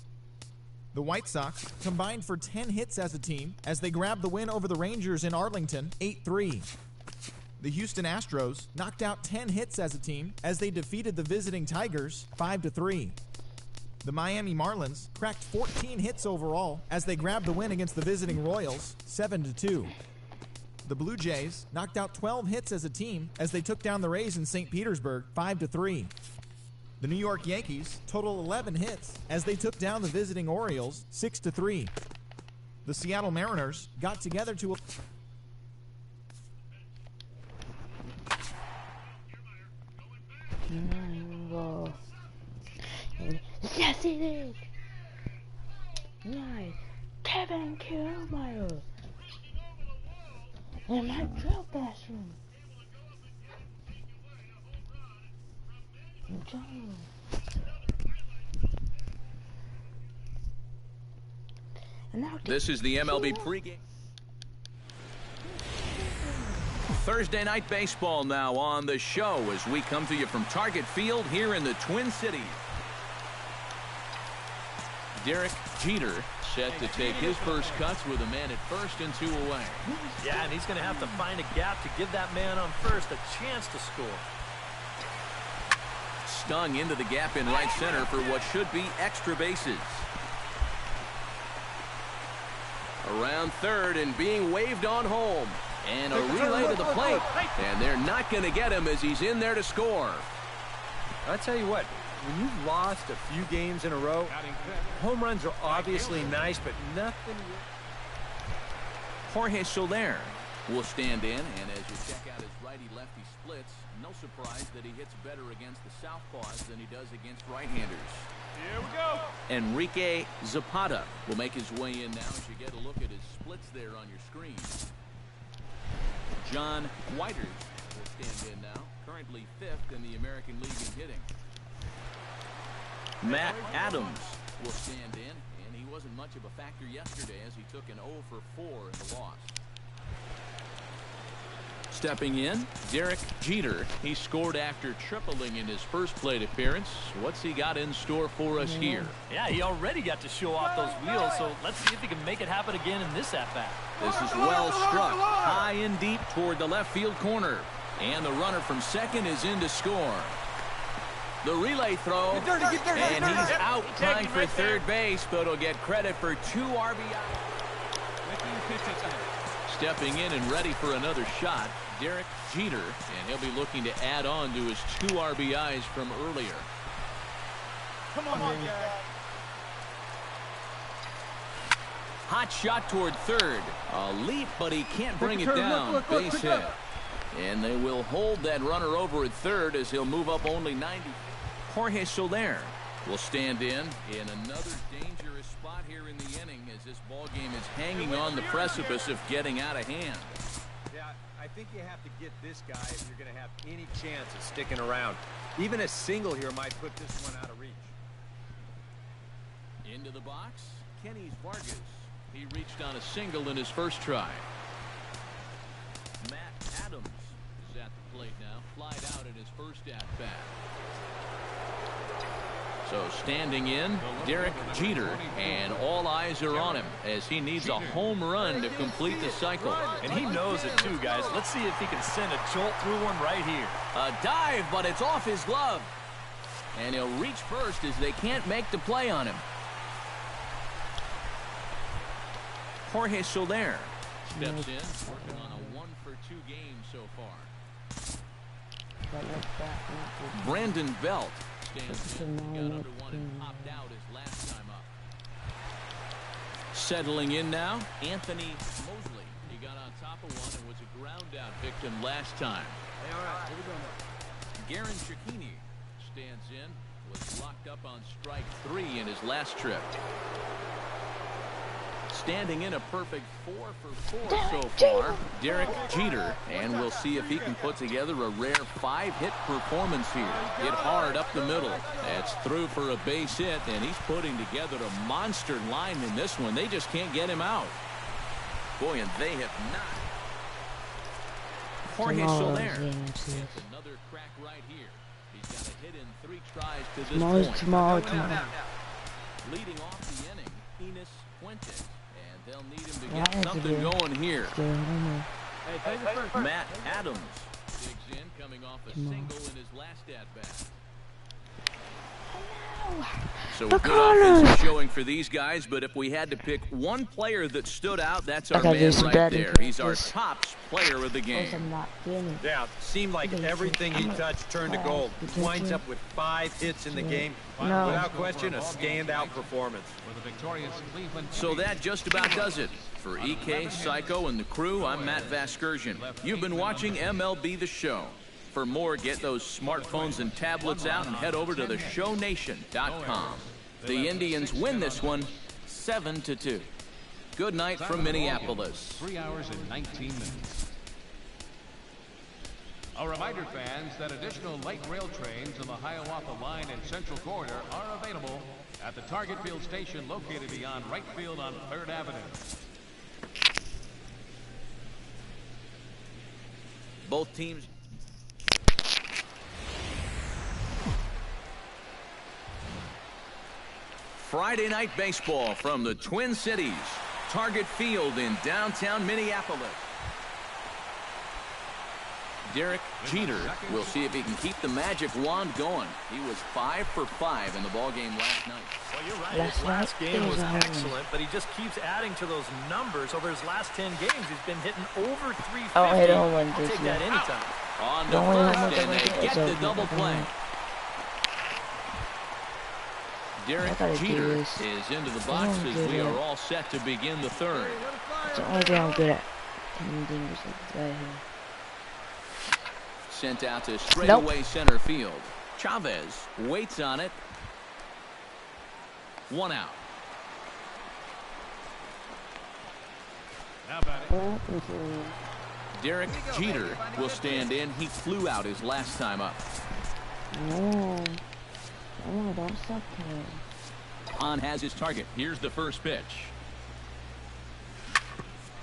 The White Sox combined for 10 hits as a team as they grabbed the win over the Rangers in Arlington 8-3. The Houston Astros knocked out 10 hits as a team as they defeated the visiting Tigers 5-3. The Miami Marlins cracked 14 hits overall as they grabbed the win against the visiting Royals 7-2. The Blue Jays knocked out 12 hits as a team as they took down the Rays in St. Petersburg 5-3. The New York Yankees totaled 11 hits as they took down the visiting Orioles 6-3. The Seattle Mariners got together to Yes, it is. Nice. Kevin Kiermaier. In my drill bathroom. This is the MLB pregame. Thursday night baseball now on the show as we come to you from Target Field here in the Twin Cities. Derek Jeter set to take his first cuts with a man at first and 2 away. Yeah, and he's going to have to find a gap to give that man on first a chance to score. Stung into the gap in right center for what should be extra bases. Around third and being waved on home. And a relay to the plate. And they're not going to get him as he's in there to score. I'll tell you what, when you've lost a few games in a row, home runs are obviously nice, but nothing. Jorge Soler will stand in, and as you check out his righty-lefty splits, no surprise that he hits better against the southpaws than he does against right-handers. Here we go. Enrique Zapata will make his way in now as you get a look at his splits there on your screen. John Whiters will stand in now, currently 5th in the American League in hitting. Matt Adams will stand in, and he wasn't much of a factor yesterday as he took an 0 for 4 in the loss. Stepping in, Derek Jeter. He scored after tripling in his first plate appearance. What's he got in store for us here? Yeah, he already got to show off those wheels, so let's see if he can make it happen again in this at-bat. This is well struck, high and deep toward the left field corner. And the runner from second is in to score. The relay throw, and he's out trying for third base, but he'll get credit for 2 RBI. Stepping in and ready for another shot, Derek Jeter, and he'll be looking to add on to his 2 RBIs from earlier. Come on, guys. Hot shot toward third. A leap, but he can't bring it down. Base hit. And they will hold that runner over at third as he'll move up only 90. Jorge Soler will stand in another dangerous spot here in the inning as this ball game is hanging on the precipice of getting out of hand. Yeah, I think you have to get this guy if you're going to have any chance of sticking around. Even a single here might put this one out of reach. Into the box, Kenny Vargas. He reached on a single in his first try. Matt Adams is at the plate now, flied out in his first at-bat. So standing in, Derek Jeter, and all eyes are on him as he needs a home run to complete the cycle. And he knows it too, guys. Let's see if he can send a jolt through one right here. A dive, but it's off his glove. And he'll reach first as they can't make the play on him. Jorge Soler steps in, working on a 1 for 2 game so far. Brandon Belt stands in. He got under one and popped out his last time up. Settling in now, Anthony Mosley. He got on top of one and was a ground out victim last time. Hey, all right, here we go now. Garen Cecchini stands in, was locked up on strike 3 in his last trip. Standing in a perfect 4 for 4 so far, Derek Jeter, and we'll see if he can put together a rare 5-hit performance here. Hit hard up the middle. That's through for a base hit, and he's putting together a monster line in this one. They just can't get him out. Boy, and they have not. Jorge Soler gets another crack right here. He's got a hit in 3 tries to this point. Tomorrow. Leading off the inning, Enos Fuentes. And they'll need him to get something going here. Matt Adams digs in, coming off a single in his last at-bat. So a good offensive showing for these guys, but if we had to pick one player that stood out, that's our man right there. He's our top player of the game. Yeah, seemed like everything he touched turned to gold. Winds up with 5 hits in the game. Without question, a standout performance. So that just about does it. For EK, Psycho, and the crew, I'm Matt Vasgersian. You've been watching MLB The Show. For more, get those smartphones and tablets out and head over to theshownation.com. The Indians win this one 7-2. Good night from Minneapolis. 3 hours and 19 minutes. A reminder, fans, that additional light rail trains on the Hiawatha Line and Central Corridor are available at the Target Field station located beyond right field on 3rd Avenue. Both teams. Friday night baseball from the Twin Cities, Target Field in downtown Minneapolis. Derek Jeter will see if he can keep the magic wand going. He was 5 for 5 in the ballgame last night. Well, you're right. His last game was excellent, but he just keeps adding to those numbers. Over his last 10 games, he's been hitting over 350. I'll take that anytime. On to first, and they get the double play. Derek Jeter is into the box as we are all set to begin the third. That's the only thing I'm good at. Sent out to straightaway center field. Chavez waits on it. 1 out. Derek Jeter will stand in. He flew out his last time up. No, don't stop playing. Hahn has his target. Here's the first pitch.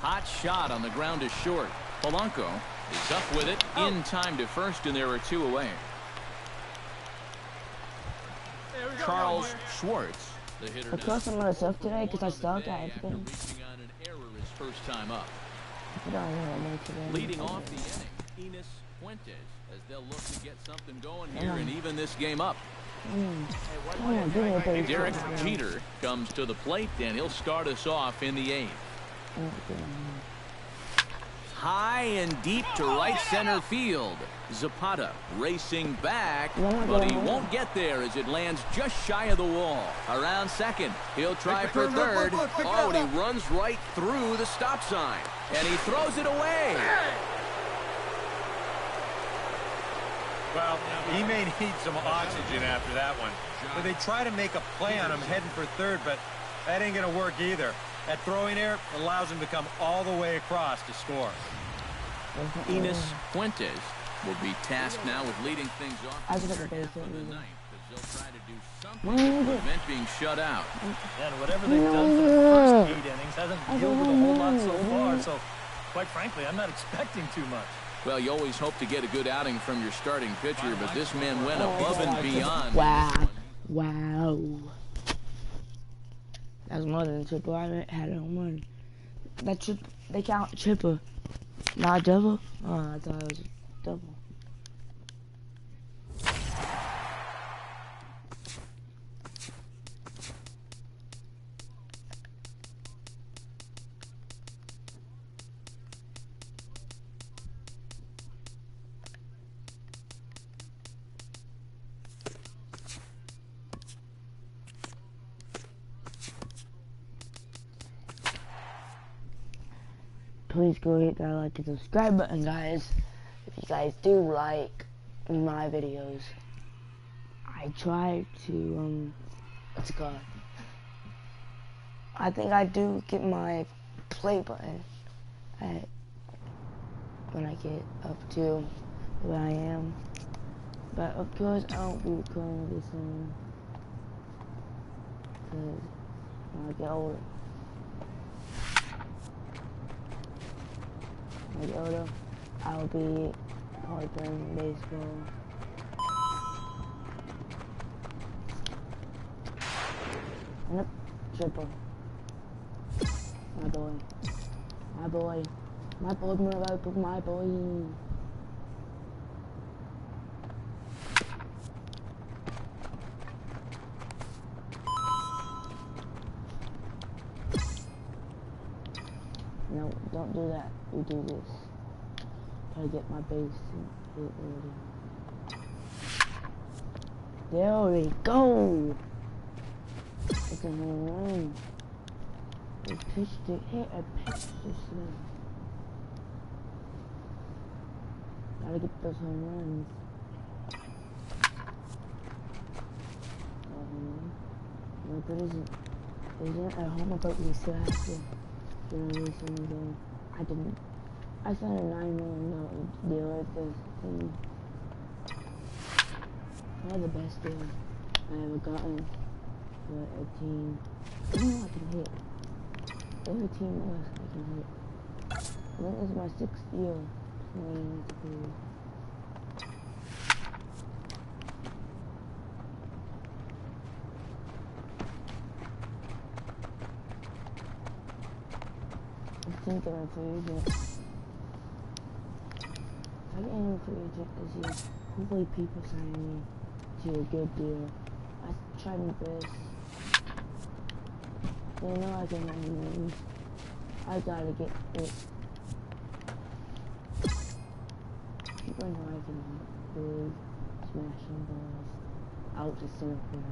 Hot shot on the ground is short. Polanco is up with it in time to first, and there are 2 away. Charles Schwartz, the hitter. I crossed some other stuff today because I suck at everything. Reaching on an error his first time up. I Leading off the inning, Enos Fuentes, as they'll look to get something going here and even this game up. Derek Jeter comes to the plate, and he'll start us off in the 8th. High and deep to right center field. Zapata racing back, but he won't get there as it lands just shy of the wall. Around second, he'll try for third. Oh, and he runs right through the stop sign, and he throws it away. Well, he may need some oxygen after that one. But they try to make a play on him heading for third, but that ain't going to work either. That throwing error allows him to come all the way across to score. Enos Fuentes will be tasked now with leading things off in the third half of the ninth, as they'll try to do something to prevent being shut out. And whatever they've done for the first 8 innings hasn't yielded a whole lot so far, so quite frankly, I'm not expecting too much. Well, you always hope to get a good outing from your starting pitcher, but this man went above and beyond. Wow. That was more than a triple. I had a home run. That trip, they count triple, not double. Oh, I thought it was double. Please go hit that like and subscribe button, guys. If you guys do like my videos, I try to what's it called? I think I do get my play button when I get up to where I am. But of course I won't be recording this one because when I get older. I'll be probably playing baseball. Nope, triple. My boy, my boy, my boy. No, don't do that. We do this. Try to get my base hit early. There we go. It's a home run. They pitched it. Hit a pitch this way. Gotta get those home runs. No, but isn't at home, but we still have to. I didn't. I signed a $9 million deal with this thing. Probably the best deal I ever gotten for a team. I know I can hit. Every team knows I can hit. I think this is my 6th year playing this pool. I'm thinking of food, but if I get him free agent this year. Hopefully people sign me to a good deal. I try my best. They know I can lose. I gotta get it. People know I can big, smashing balls out the center field.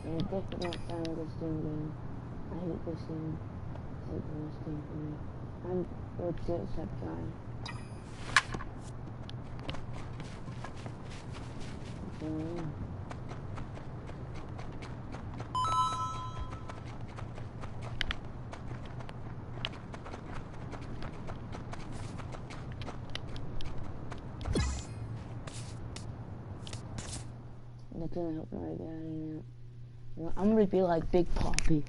And it definitely won't sound this game. I hate this game. It's like the worst game for me. I'm a legit set guy. That didn't help my dad, you know. I'm gonna be like Big Poppy.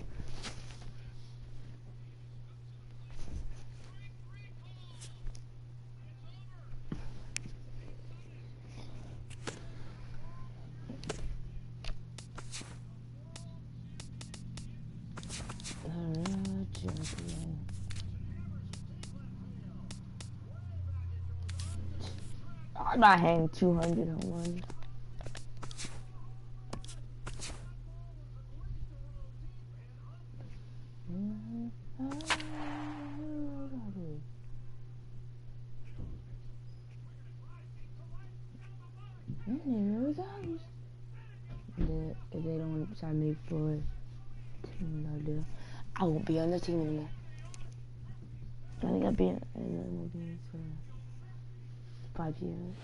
I'm not hanging 200 on one. If they don't sign me for a team, deal, I won't be on the team anymore. I think I'll be in the team for 5 years.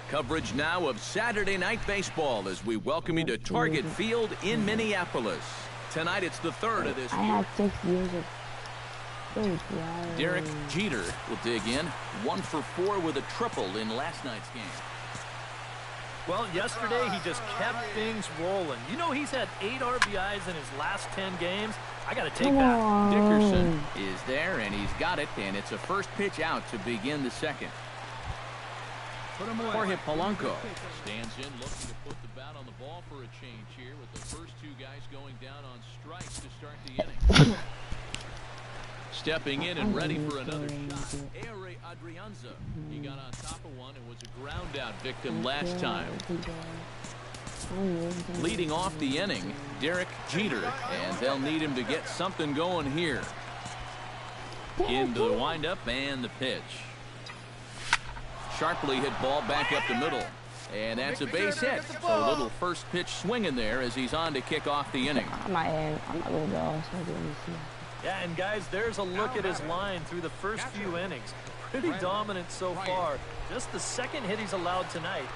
Coverage now of Saturday Night Baseball as we welcome you to Target Field in Minneapolis. Tonight it's the third of this I year. had 6 years of Derek Jeter will dig in. 1 for 4 with a triple in last night's game. Well, yesterday he just kept things rolling. You know, he's had 8 RBIs in his last 10 games. I got to take that. Dickerson is there, and he's got it, and it's a first pitch out to begin the second. Jorge Polanco stands in, looking to put the bat on the ball for a change here, with the first 2 guys going down on strikes to start the inning. Stepping in and ready for another shot, Ehire Adrianza. He got on top of one and was a ground-out victim last time. Leading off the inning, Derek Jeter, and they'll need him to get something going here. Into the windup and the pitch. Sharply hit ball back up the middle. And that's a base hit. So a little first pitch swinging there as he's on to kick off the inning. I'm not going to go. Yeah, and guys, there's a look at his line through the first few innings. Pretty dominant so far. Just the second hit he's allowed tonight.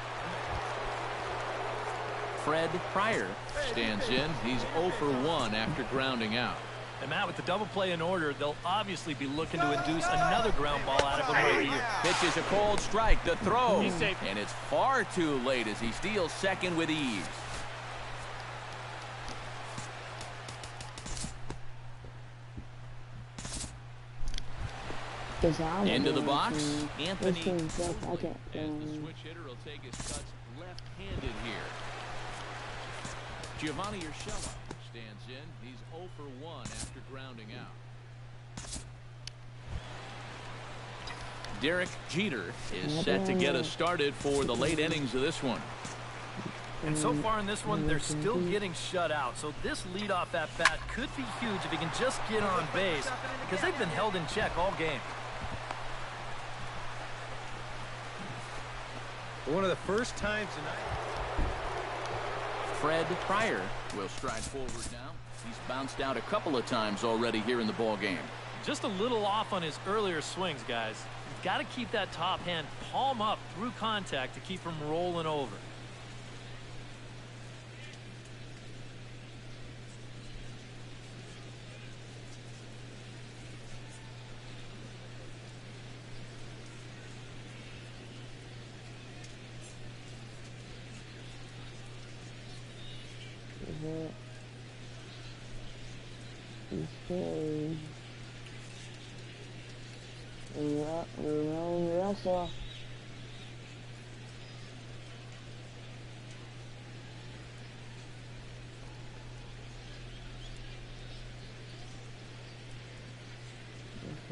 Fred Pryor stands in. He's 0 for 1 after grounding out. And Matt, with the double play in order, they'll obviously be looking to induce another ground ball out of him right here. Pitch is a cold strike. The throw. And it's far too late as he steals second with ease. Into the box, Anthony. As the switch hitter will take his cuts left-handed here. Giovanni Urshela stands in. He's 0 for 1 after grounding out. Derek Jeter is set to get us started for the late innings of this one. And so far in this one, they're still getting shut out. So this leadoff at bat could be huge if he can just get on base, because they've been held in check all game. One of the first times tonight. Fred Pryor will stride forward now. He's bounced out a couple of times already here in the ball game. Just a little off on his earlier swings, guys. You've got to keep that top hand palm up through contact to keep him rolling over.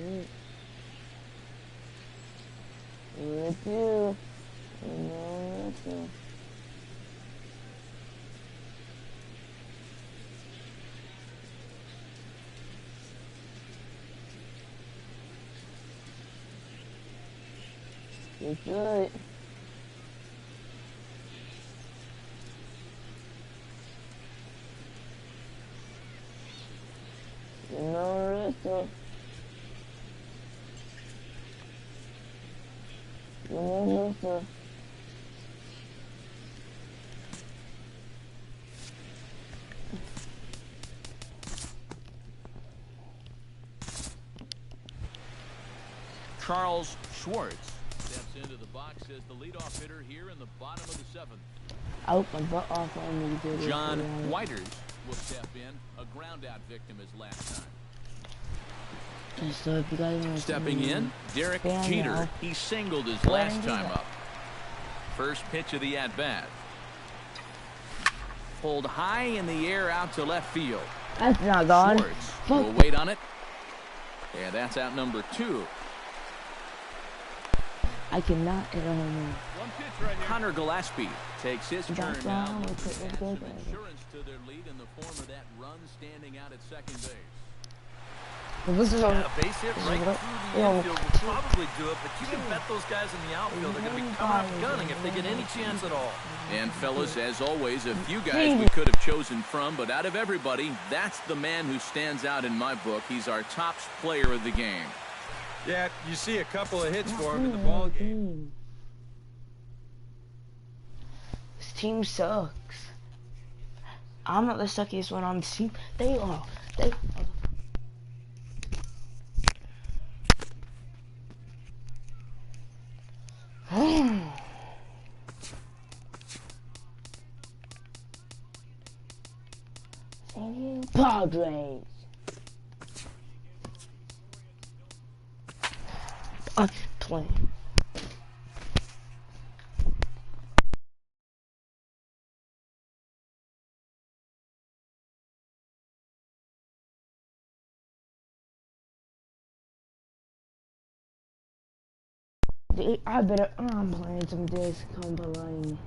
good. Good too. No, no. You're good. No, Russell. No, Russell. Charles Schwartz steps into the box as the leadoff hitter here in the bottom of the seventh. I hope my butt off on me, dude. John Whiters will step in, a ground-out victim his last time. So if you guys want to Stepping in, Derek Jeter. He singled his last time up. First pitch of the at-bat. Pulled high in the air out to left field. That's not gone. Schwartz will wait on it. Yeah, that's out number 2. I cannot hit a home run. Hunter Gillespie takes his turn now. Wrong. Looking to add some insurance to their lead in the form of that run standing out at second base. Well, this is Yeah, a base hit right through the infield will probably do it, but you can bet those guys in the outfield are going to be coming up gunning if they get any chance at all. And fellas, as always, a few guys we could have chosen from, but out of everybody, that's the man who stands out in my book. He's our top player of the game. Yeah, you see a couple of hits for him in the ball game. This team sucks. I'm not the suckiest one on the team. They are. They are. San Diego Padres. I'm playing. I'm playing some disc combine.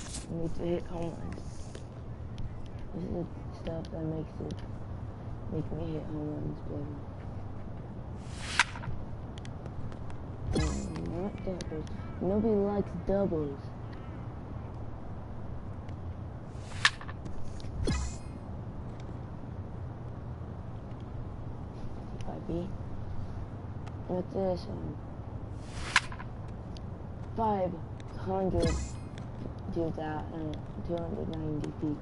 I need to hit home runs. This is stuff that make me hit home runs better. Not doubles. Nobody likes doubles. What's this one? 500 do that and 290 feet.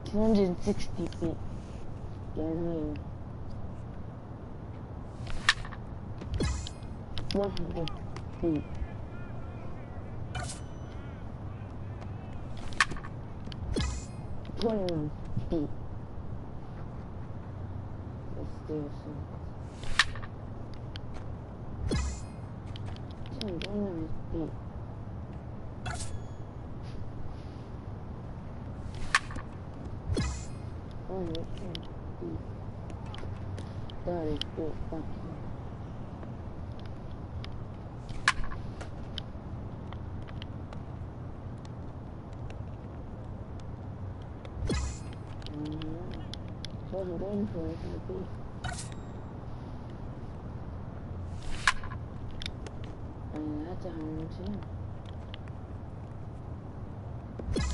$260 feet. Getting higher. 100 feet. $21 feet. Let's do some. 209 feet. Feet. 30 feet back here. And that's a home run too.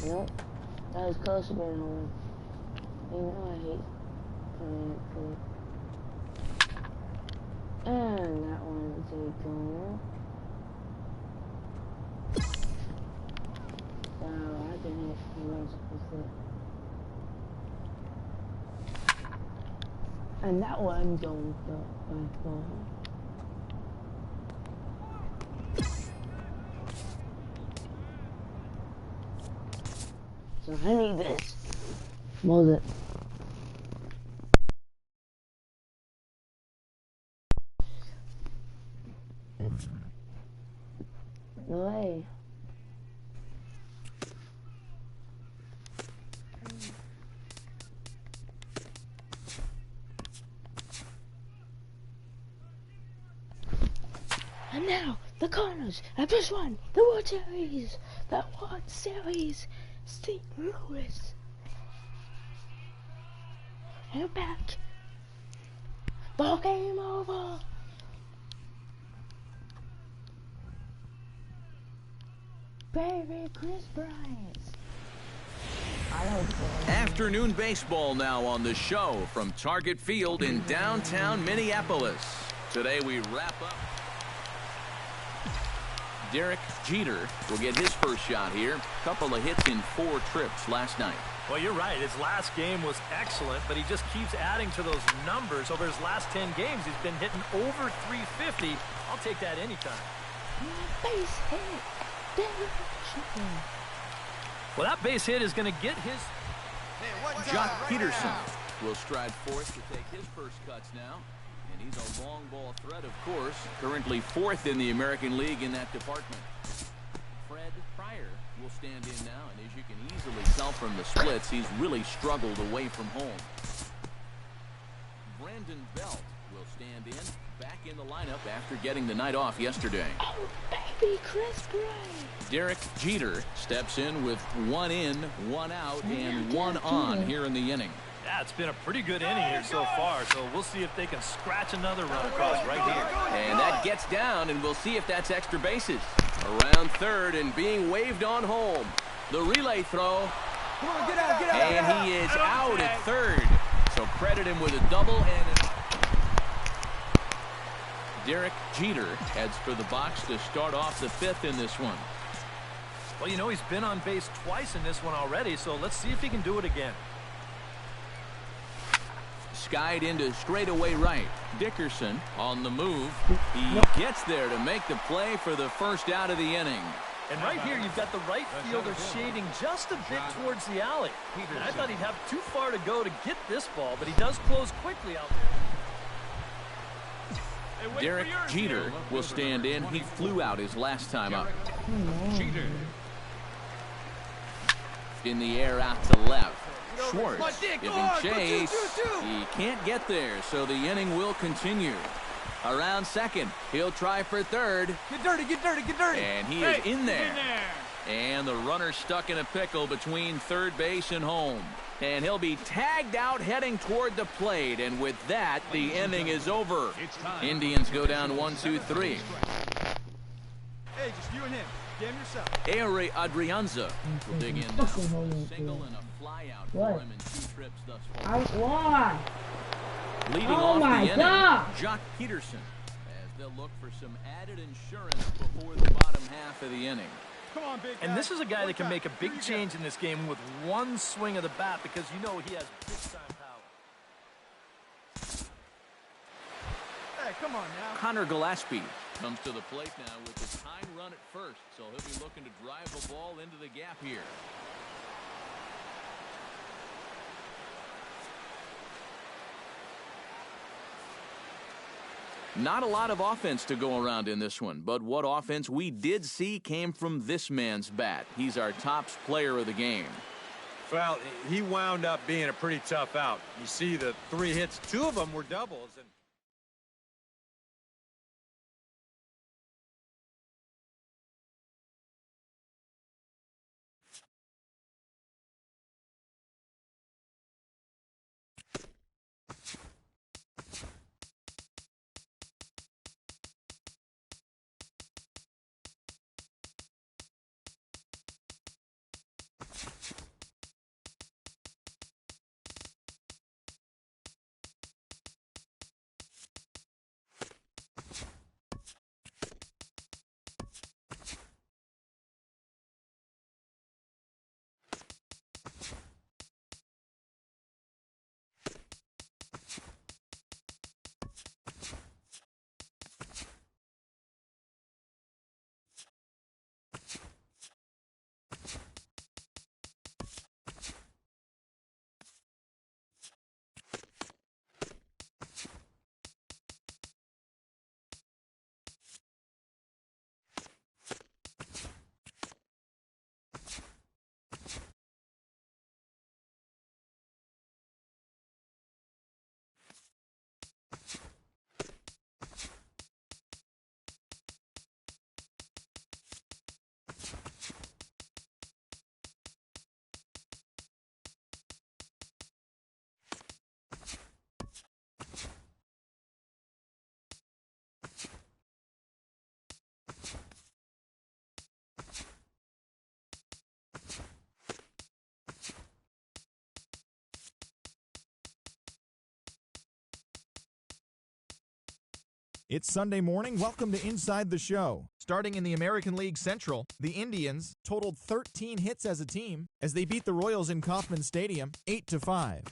Nope, that was close to being a home run. You know I hate playing it for. And that one is a goal. So I can hit home runs with it. And that one don't go by far. So I need this. Mold it. No, I now, the corners of this one, the World Series, the World Series, St. Louis. And back. Ball game over. Baby Chris Bryant. Afternoon baseball now on the show from Target Field in downtown Minneapolis. Today we wrap up. Derek Jeter will get his first shot here. Couple of hits in 4 trips last night. Well, you're right. His last game was excellent, but he just keeps adding to those numbers. Over his last 10 games, he's been hitting over 350. I'll take that anytime. Base hit. Derek Jeter. Well, that base hit is going to get his... Jock Peterson will stride forth to take his first cuts now. And he's a long ball threat, of course. Currently 4th in the American League in that department. Fred Pryor will stand in now. And as you can easily tell from the splits, he's really struggled away from home. Brandon Belt will stand in. Back in the lineup after getting the night off yesterday. Oh, baby Chris Bryant. Derek Jeter steps in with 1 in, 1 out, and 1 on here in the inning. Yeah, it's been a pretty good inning here so far, so we'll see if they can scratch another run across right here. And that gets down, and we'll see if that's extra bases. Around third and being waved on home. The relay throw. Come on, get out, get out. And he is out at third. So credit him with a double and Derek Jeter heads for the box to start off the 5th in this one. Well, you know, he's been on base twice in this one already, so let's see if he can do it again. Skied into straightaway right. Dickerson on the move. He gets there to make the play for the first out of the inning. And right here, you've got the right fielder shading just a bit towards the alley. And I thought he'd have too far to go to get this ball, but he does close quickly out there. Derek Jeter will stand in. He flew out his last time up. Jeter. In the air out to left. Schwartz giving chase. He can't get there, so the inning will continue. Around second, he'll try for third. Get dirty, get dirty, get dirty. And he is in there. And the runner stuck in a pickle between third base and home. And he'll be tagged out heading toward the plate. And with that, the inning is over. Indians go down 1-2-3. Hey, just you and him. Game yourself. Ehire Adrianza will dig in now. A single and a fly out for him in 2 trips thus far. Why? Leading Oh off my the inning, God. Jock Peterson, as they'll look for some added insurance before the bottom half of the inning. Come on, big guy. And this is a guy that can make a big change in this game with one swing of the bat because you know he has big-time power. Hey, come on now. Connor Gillespie comes to the plate now with a tying run at first, so he'll be looking to drive the ball into the gap here. Not a lot of offense to go around in this one, but what offense we did see came from this man's bat. He's our tops player of the game. Well, he wound up being a pretty tough out. You see the 3 hits, 2 of them were doubles. And It's Sunday morning. Welcome to Inside the Show. Starting in the American League Central, the Indians totaled 13 hits as a team as they beat the Royals in Kauffman Stadium 8-5.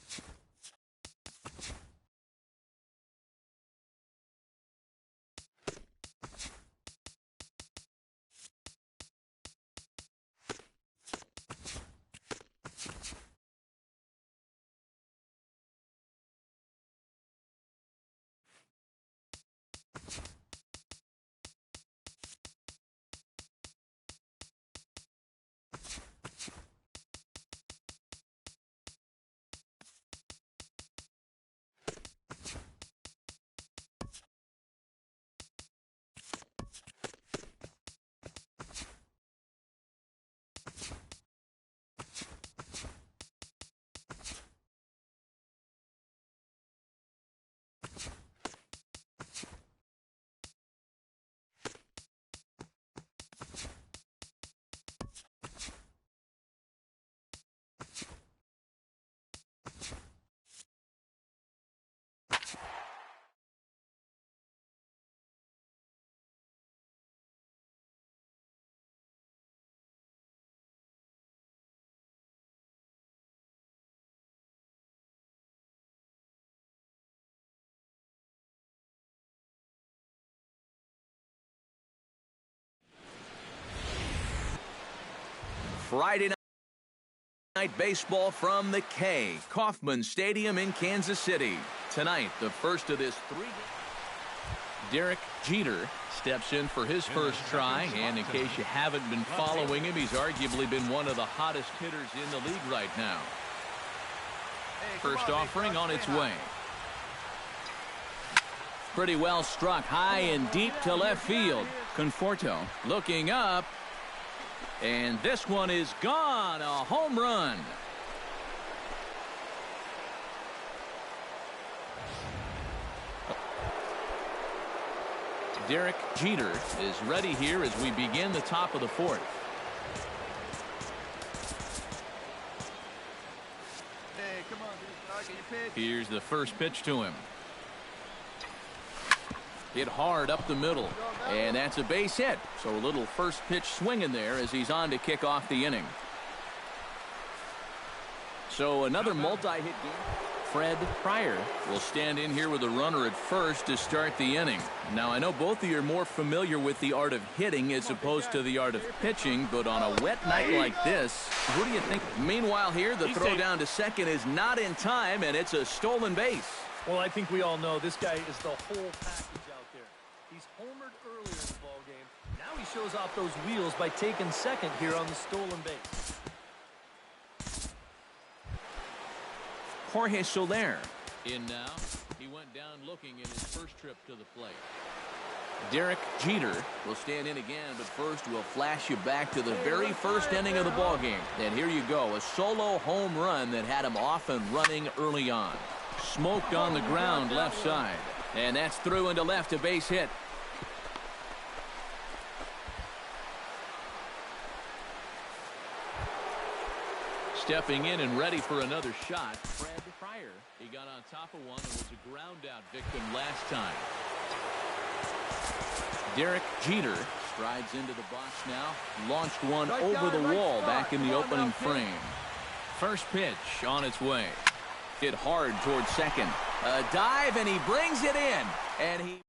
Friday night baseball from the K, Kauffman Stadium in Kansas City. Tonight, the first of this three. Derek Jeter steps in for his first try, and in case you haven't been following him, he's arguably been one of the hottest hitters in the league right now. First offering on its way. Pretty well struck high and deep to left field. Conforto looking up. And this one is gone, a home run. Derek Jeter is ready here as we begin the top of the fourth. Hey, come on, dude. Get your pitch. Here's the first pitch to him. Hit hard up the middle, and that's a base hit. So a little first pitch swinging there as he's on to kick off the inning. So another multi-hit game. Fred Pryor will stand in here with a runner at first to start the inning. Now, I know both of you are more familiar with the art of hitting as opposed to the art of pitching, but on a wet night like this, who do you think? Meanwhile here, the throw down to second is not in time, and it's a stolen base. Well, I think we all know this guy is the whole package out there. He's homered earlier in the ball game. Now he shows off those wheels by taking second here on the stolen base. Jorge Soler in now. He went down looking in his first trip to the plate. Derek Jeter will stand in again, but first we'll flash you back to the very first inning of the ball game. And here you go, a solo home run that had him off and running early on. Smoked on the ground left side, and that's through into left, a base hit. Stepping in and ready for another shot, Fred Pryor. He got on top of one and was a ground out victim last time. Derek Jeter strides into the box now. Launched one over the wall back in the opening frame. First pitch on its way. Hit hard towards second. A dive, and he brings it in. And he...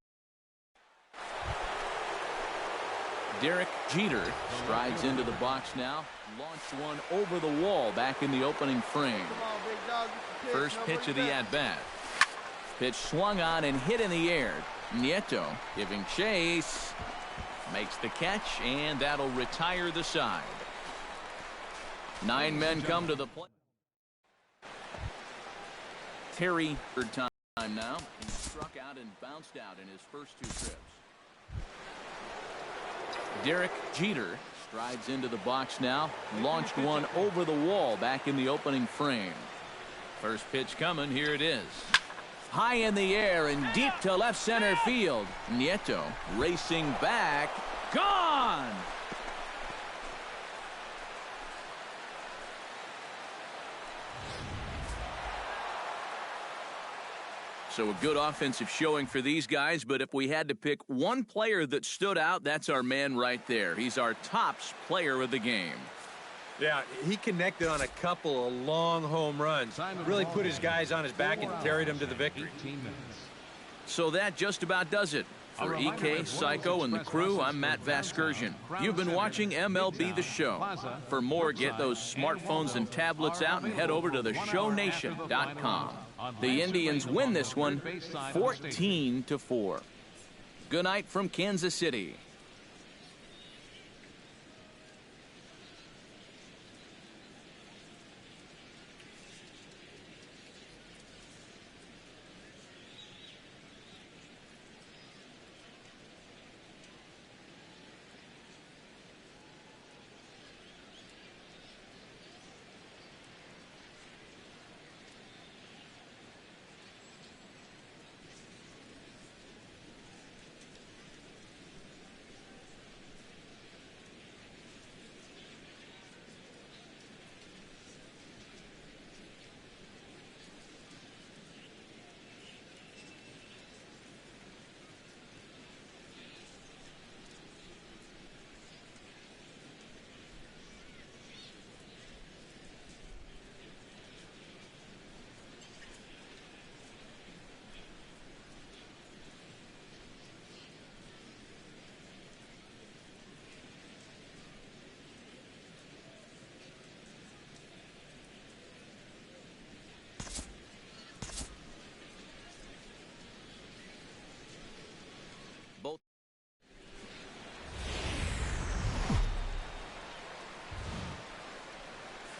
Derek Jeter strides into the box now. Launched one over the wall back in the opening frame. First pitch of the at-bat. Pitch swung on and hit in the air. Nieto giving chase. Makes the catch, and that'll retire the side. 9 men come to the plate. Terry, third time now. He struck out and bounced out in his first 2 trips. Derek Jeter strides into the box now. Launched one over the wall back in the opening frame. First pitch coming. Here it is. High in the air and deep to left center field. Nieto racing back. Gone! So a good offensive showing for these guys, but if we had to pick one player that stood out, that's our man right there. He's our tops player of the game. Yeah, he connected on a couple of long home runs. Really put his guys on his back and carried them to the victory. So that just about does it. For EK, Psycho, and the crew, I'm Matt Vasgersian. You've been watching MLB The Show. For more, get those smartphones and tablets out and head over to theshownation.com. The Indians win this one 14-4. Good night from Kansas City.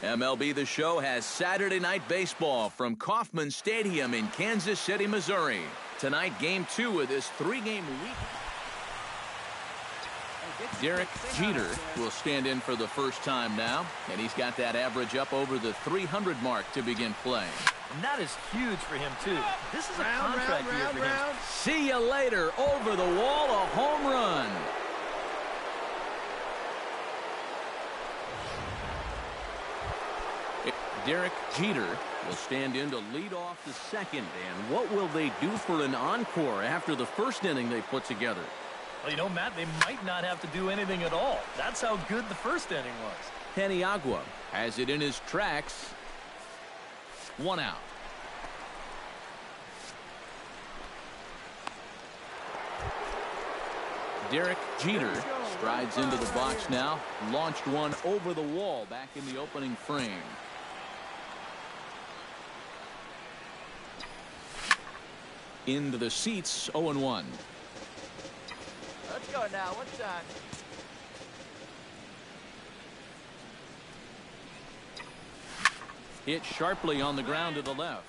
MLB The Show has Saturday Night Baseball from Kauffman Stadium in Kansas City, Missouri. Tonight, Game 2 of this three-game week. Derek Jeter will stand in for the first time now, and he's got that average up over the 300 mark to begin playing. And that is huge for him, too. This is a contract year for him. See you later. Over the wall, a home run. Derek Jeter will stand in to lead off the second. And what will they do for an encore after the first inning they put together? Well, you know, Matt, they might not have to do anything at all. That's how good the first inning was. Paniagua has it in his tracks. 1 out. Derek Jeter strides into the box now. Launched one over the wall back in the opening frame. Into the seats, 0-1. Let's go now. What's that? Hit sharply on the ground to the left.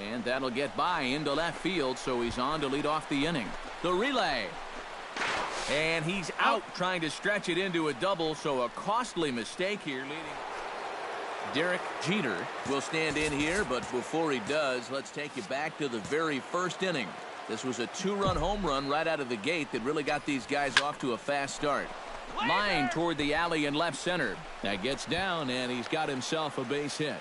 And that'll get by into left field, so he's on to lead off the inning. The relay. And he's out trying to stretch it into a double, so a costly mistake here leading. Derek Jeter will stand in here, but before he does, let's take you back to the very first inning. This was a two-run home run right out of the gate that really got these guys off to a fast start. Line toward the alley in left center. That gets down, and he's got himself a base hit.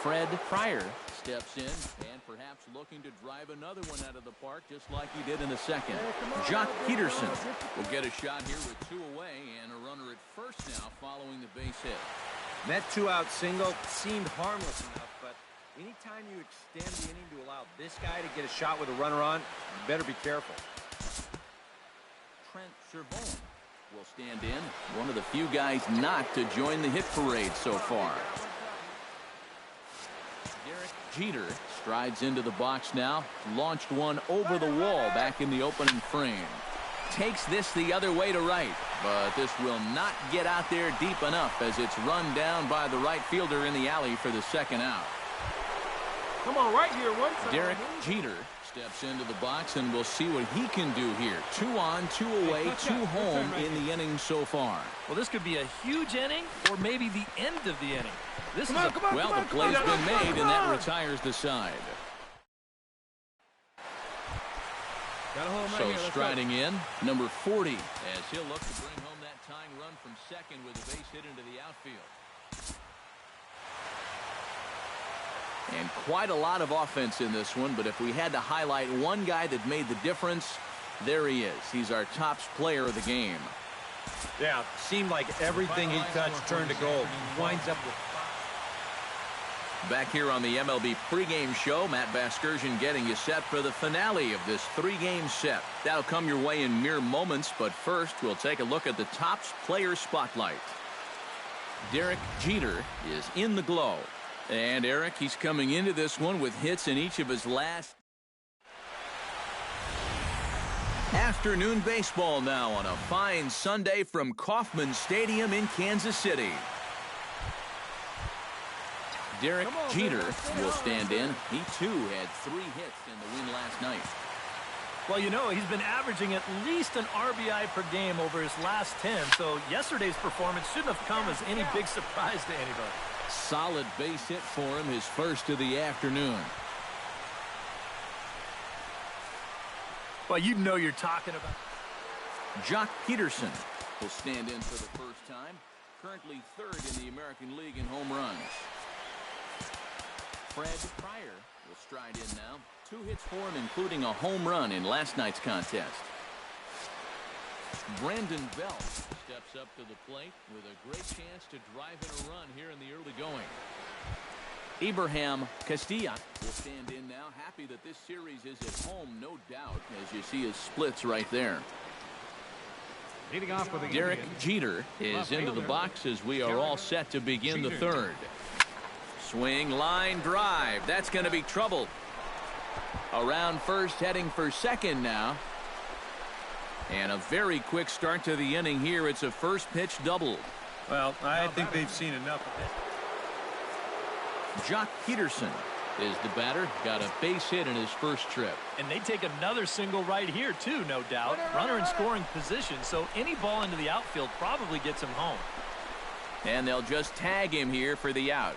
Fred Fryer steps in and perhaps looking to drive another one out of the park just like he did in the second. Jock Peterson will get a shot here with two away and a runner at first now following the base hit. That two-out single seemed harmless enough, but anytime you extend the inning to allow this guy to get a shot with a runner on, you better be careful. Trent Cervone will stand in, one of the few guys not to join the hit parade so far. Derek Jeter strides into the box now. Launched one over the wall back in the opening frame. Takes this the other way to right, but this will not get out there deep enough as it's run down by the right fielder in the alley for the second out. Come on, right here. One time. Derek Jeter steps into the box, and we'll see what he can do here. 2 on, 2 away, 2 home in the inning so far. Well, this could be a huge inning or maybe the end of the inning. This is well, the play's been made, and that retires the side. So striding in, number 40, as he'll look to bring home that tying run from second with a base hit into the outfield. And quite a lot of offense in this one, but if we had to highlight one guy that made the difference, there he is. He's our top player of the game. Yeah, seemed like everything he touched turned to gold. Winds up with... Back here on the MLB pregame show, Matt Vasgersian getting you set for the finale of this three-game set. That'll come your way in mere moments, but first we'll take a look at the Topps Player Spotlight. Derek Jeter is in the glow. And Eric, he's coming into this one with hits in each of his last... Afternoon baseball now on a fine Sunday from Kauffman Stadium in Kansas City. Derek Jeter will stand in. He, too, had 3 hits in the win last night. Well, you know, he's been averaging at least an RBI per game over his last 10, so yesterday's performance shouldn't have come as any big surprise to anybody. Solid base hit for him, his first of the afternoon. Well, you know you're talking about. Jock Peterson will stand in for the first time. Currently 3rd in the American League in home runs. Fred Pryor will stride in now. 2 hits for him, including a home run in last night's contest. Brandon Belt steps up to the plate with a great chance to drive in a run here in the early going. Abraham Castilla will stand in now, happy that this series is at home, no doubt, as you see his splits right there. Leading off with the Derek Jeter is into the box as we are all set to begin the third. Swing, line, drive. That's going to be trouble. Around first, heading for second now. And a very quick start to the inning here. It's a first pitch double. Well, I think they've seen enough of it. Jock Peterson is the batter. Got a base hit in his first trip. And they take another single right here, too, no doubt. Runner in scoring position, so any ball into the outfield probably gets him home. And they'll just tag him here for the out.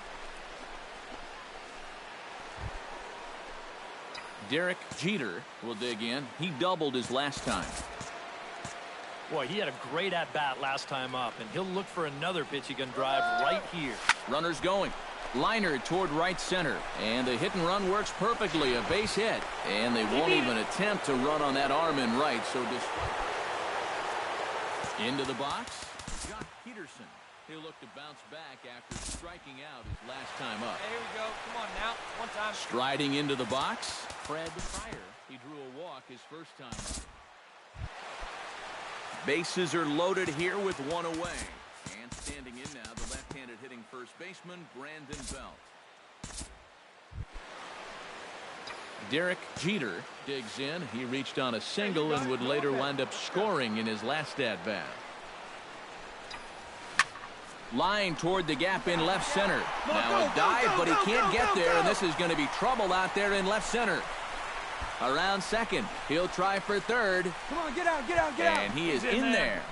Derek Jeter will dig in. He doubled his last time. Boy, he had a great at-bat last time up, and he'll look for another pitch he can drive right here. Runners going. Liner toward right center. And the hit and run works perfectly. A base hit. And they won't even attempt to run on that arm in right. So just into the box. Jock Peterson. He'll look to bounce back after striking out his last time up. Here we go. Come on now. One time. Striding into the box. Fred Pryor. He drew a walk his first time up. Bases are loaded here with one away. And standing in now, the left-handed hitting first baseman, Brandon Belt. Derek Jeter digs in. He reached on a single and would later wind up scoring in his last at-bat. Line toward the gap in left center. Now a dive, but he can't get there, and this is going to be trouble out there in left center. Around second. He'll try for third. Come on, get out, get out, get out. And he is in there.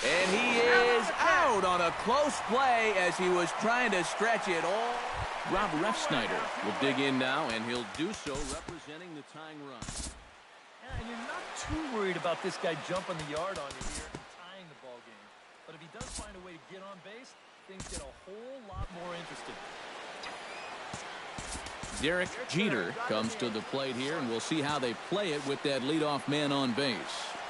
And he is out on a close play as he was trying to stretch it all. Rob Refsnyder will dig in now, and he'll do so representing the tying run. Yeah, and you're not too worried about this guy jumping the yard on you here and tying the ball game. But if he does find a way to get on base, things get a whole lot more interesting. Derek Jeter comes to the plate here, and we'll see how they play it with that leadoff man on base.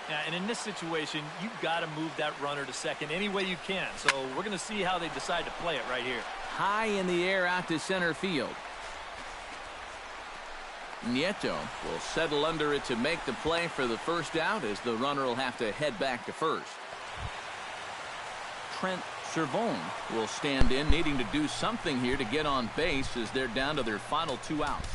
Yeah, and in this situation, you've got to move that runner to second any way you can. So we're going to see how they decide to play it right here. High in the air out to center field. Nieto will settle under it to make the play for the first out, as the runner will have to head back to first. Trent Cervone will stand in, needing to do something here to get on base as they're down to their final 2 outs.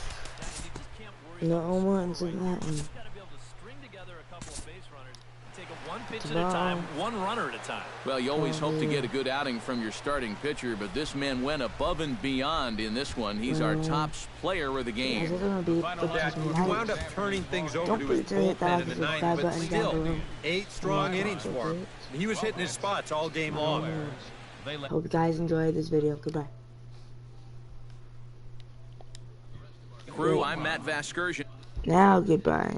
No one's in that one. Got to be able to string together a couple of base runners, take it one pitch at a time, one runner at a time. Well, you always hope to get a good outing from your starting pitcher, but this man went above and beyond in this one. He's our top player of the game. He wound up turning things over to his bullpen in the 9th, but still, 8 strong innings for him. He was hitting his spots all game long. Hope you guys enjoyed this video. Goodbye. Crew, I'm Matt Vasgersian. Now goodbye.